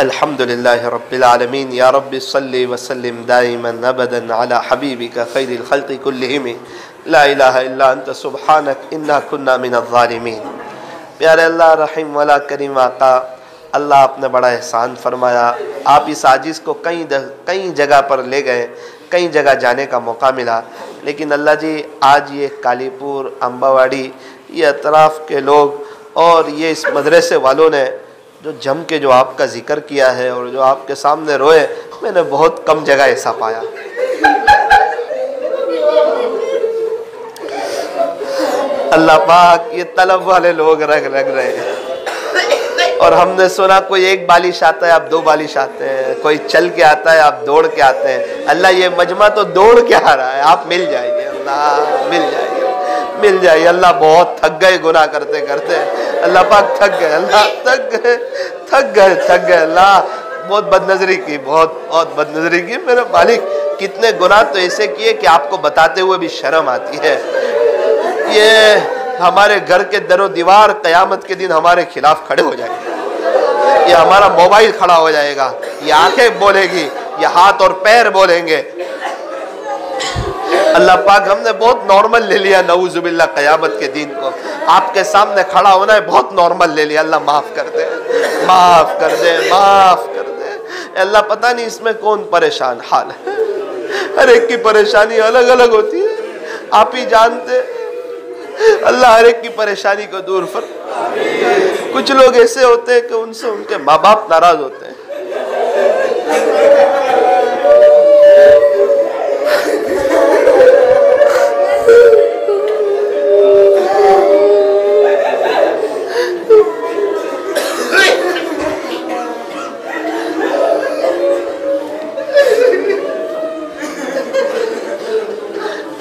अल्हम्दुलिल्लाहि रब्बिल आलमीन, या रब्बि सल्लि व सल्लिम दाइमन अबदन अला हबीबिका खैरिल खल्क़ि कुल्लिहिम, ला इलाहा इल्ला अंत सुब्हानक इन्ना कुन्ना मिनज़ ज़ालिमीन। प्यारे अल्लाह, रहीम वाला करीम आका, अल्लाह आपने बड़ा एहसान फरमाया। आप इस आजिज़ को कई जगह पर ले गए, कई जगह जाने का मौका मिला, लेकिन अल्लाह जी आज ये कालीपुर, अम्बावाड़ी, ये अतराफ़ के लोग और ये इस मदरसे वालों ने जो जम के जो आपका ज़िक्र किया है और जो आपके सामने रोए, मैंने बहुत कम जगह ऐसा पाया। अल्लाह पाक, ये तलब वाले लोग रग रहे हैं। और हमने सुना कोई एक बालिश आता है, आप 2 बालिश आते हैं, कोई चल के आता है, आप दौड़ के आते हैं। अल्लाह, ये मजमा तो दौड़ के आ रहा है, आप मिल जाइए, अल्लाह मिल जाइए। मिल जाए। अल्लाह बहुत थक गए गुनाह करते करते, अल्लाह पाक थक गए, अल्लाह थक गए अल्लाह, बहुत बदनजरी की, बहुत बदनजरी की मेरे मालिक। कितने गुनाह तो ऐसे किए कि आपको बताते हुए भी शर्म आती है। ये हमारे घर के दरो दीवार क़यामत के दिन हमारे खिलाफ खड़े हो जाएंगे, ये हमारा मोबाइल खड़ा हो जाएगा, ये आंखें बोलेगी, ये हाथ और पैर बोलेंगे। अल्लाह पाक हमने बहुत नॉर्मल ले लिया नऊजुबिल्लाह क़यामत के दिन को, आपके सामने खड़ा होना है बहुत नॉर्मल ले लिया। अल्लाह माफ़ कर दे, माफ़ कर दे, माफ़ कर दे। अल्लाह पता नहीं इसमें कौन परेशान हाल है, हर एक की परेशानी अलग अलग होती है, आप ही जानते। अल्लाह हर एक की परेशानी को दूर फरमा। कुछ लोग ऐसे होते हैं कि उनसे उनके माँ बाप नाराज होते हैं।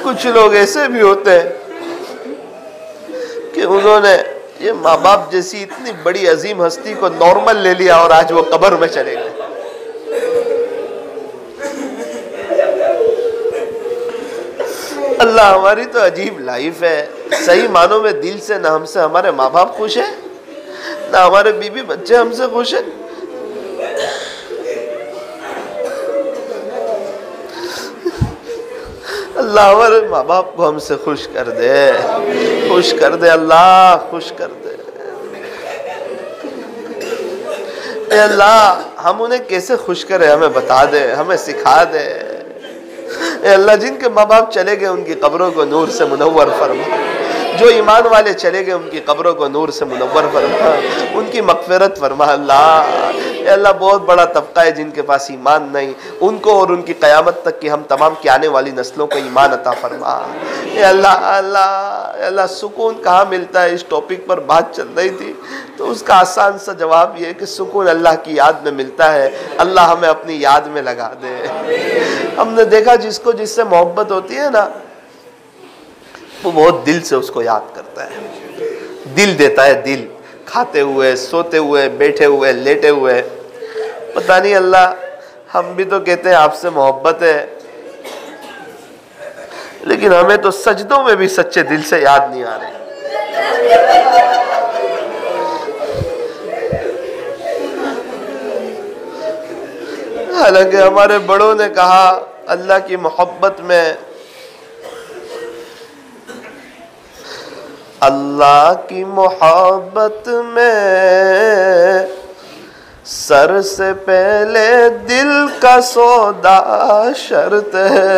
कुछ लोग ऐसे भी होते हैं कि उन्होंने ये माँ बाप जैसी इतनी बड़ी अजीम हस्ती को नॉर्मल ले लिया और आज वो कब्र में चले गए। अल्लाह हमारी तो अजीब लाइफ है, सही मानों में दिल से ना हमसे हमारे माँ बाप खुश है, ना हमारे बीवी बच्चे हमसे खुश है। अल्लाह हमारे माँ बाप को हमसे खुश कर दे, खुश कर दे अल्लाह, खुश कर दे। ए अल्लाह हम उन्हें कैसे खुश करें, हमें बता दे, हमें सिखा दे। ए अल्लाह जिनके माँ बाप चले गए उनकी कब्रों को नूर से मुनव्वर फरमा, जो ईमान वाले चले गए उनकी कब्रों को नूर से मुनव्वर फरमा, उनकी मग़फ़िरत फरमा। अल्लाह बहुत बड़ा तबका है जिनके पास ईमान नहीं, उनको और उनकी क़यामत तक की हम तमाम की आने वाली नस्लों को ईमान अता फरमा। अल्लाह अल्लाह अल्लाह सुकून कहाँ मिलता है, इस टॉपिक पर बात चल रही थी तो उसका आसान सा जवाब ये है कि सुकून अल्लाह की याद में मिलता है। अल्लाह हमें अपनी याद में लगा दे। हमने देखा जिसको जिससे मोहब्बत होती है ना, वो बहुत दिल से उसको याद करता है, दिल देता है, दिल, खाते हुए, सोते हुए, बैठे हुए, लेटे हुए। पता नहीं अल्लाह, हम भी तो कहते हैं आपसे मोहब्बत है, लेकिन हमें तो सजदों में भी सच्चे दिल से याद नहीं आ रही। हालांकि हमारे बड़ों ने कहा अल्लाह की मोहब्बत में, अल्लाह की मोहब्बत में सर से पहले दिल का सौदा शर्त है।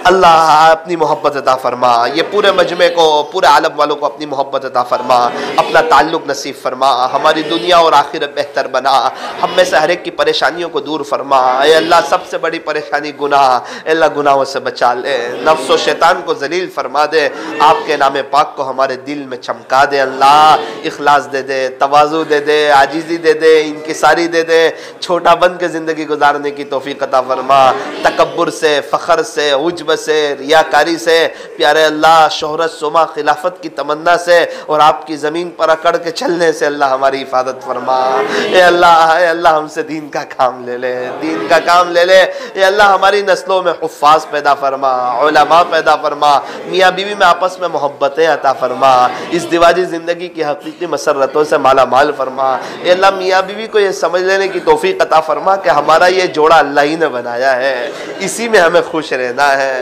अल्लाह अपनी मोहब्बत अता फरमा, ये पूरे मजमे को, पूरे आलम वालों को अपनी मोहब्बत अता फरमा, अपना ताल्लुक नसीब फरमा, हमारी दुनिया और आखिरत बेहतर बना, हम में से हर एक की परेशानियों को दूर फरमा। ए अल्लाह सबसे बड़ी परेशानी गुनाह, अल्लाह गुनाहों से बचा ले, नफ्स और शैतान को जलील फरमा दे, आपके नाम पाक को हमारे दिल में चमका दे। अल्लाह इखलास दे दे, तवाज़ु दे दे, आजीज़ी दे दे, इंकिसारी दे दे, छोटा बन के ज़िंदगी गुजारने की तौफीक अता फरमा। तकब्बुर से, फ़ख्र से, उज्ब से, रियाकारी से, प्यारे अल्लाह शोहरत, सुमा, खिलाफत की तमन्ना से और आपकी ज़मीन पर अकड़ के चलने से अल्लाह हमारी हिफाजत फरमा। ए अल्लाह हमसे दीन का काम ले ले, दीन का काम ले ले। ए अल्लाह हमारी नस्लों में हुफ़्फ़ाज़ पैदा फरमा, उलमा पैदा फरमा, मियाँ बीवी में आपस में मोहब्बतें अता फरमा, इस दिवाजी ज़िंदगी की हकीकी मसरतों से माला माल फरमा। ए अल्लाह मियाँ बीवी को ये समझ लेने की तौफीक अता फरमा कि हमारा ये जोड़ा अल्लाह ही ने बनाया है, इसी में हमें खुश रहना है।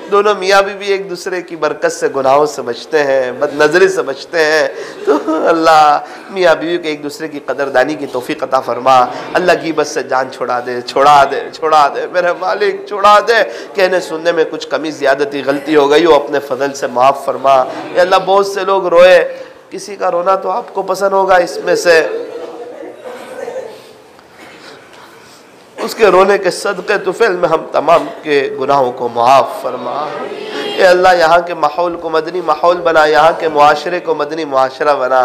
दोनों मियाँ बीवी एक दूसरे की बरकत से गुनाहों से बचते हैं, बदनजरी से बचते हैं, तो अल्लाह मियाँ बीवी के एक दूसरे की कदरदानी की तौफीक अता फरमा। अल्लाह ग़ीबत से जान छुड़ा दे, छुड़ा दे, छुड़ा दे मेरे मालिक, छुड़ा दे। कहने सुनने में कुछ कमी ज़्यादती गलती हो गई हो, अपने फजल से माफ़ फरमा। या अल्लाह बहुत से लोग रोए, किसी का रोना तो आपको पसंद होगा, इसमें से उसके रोने के सदक़े तुफ़ैल में हम तमाम के गुनाहों को माफ़ फरमा। अल्लाह यहाँ के माहौल को मदनी माहौल बना, यहाँ के मुआशरे को मदनी मुआशरा बना।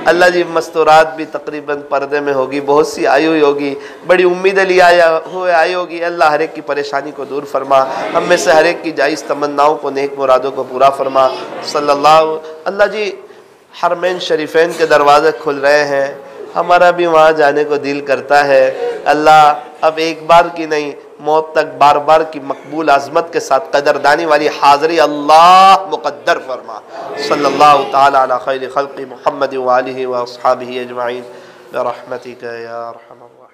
अल्लाह जी मस्तूरात भी तकरीबन पर्दे में होगी, बहुत सी आई हुई होगी, बड़ी उम्मीद लिए आई होगी। अल्लाह हर एक की परेशानी को दूर फरमा, हम में से हर एक की जायज़ तमन्नाओं को, नेक मुरादों को पूरा फरमा। सल्लल्लाहु। अल्लाह जी हरमैन शरीफैन के दरवाज़े खुल रहे हैं, हमारा भी वहाँ जाने को दिल करता है। अल्लाह अब एक बार की नहीं, मौत तक बार बार की मकबूल अज़मत के साथ कदरदानी वाली हाज़री अल्लाह मुक़द्दर फरमा। सल्लल्लाहु ताला अला खैरि खल्क़ि मुहम्मद व आलिहि व अस्हाबिहि अजमईन बिरहमतिका या अरहमर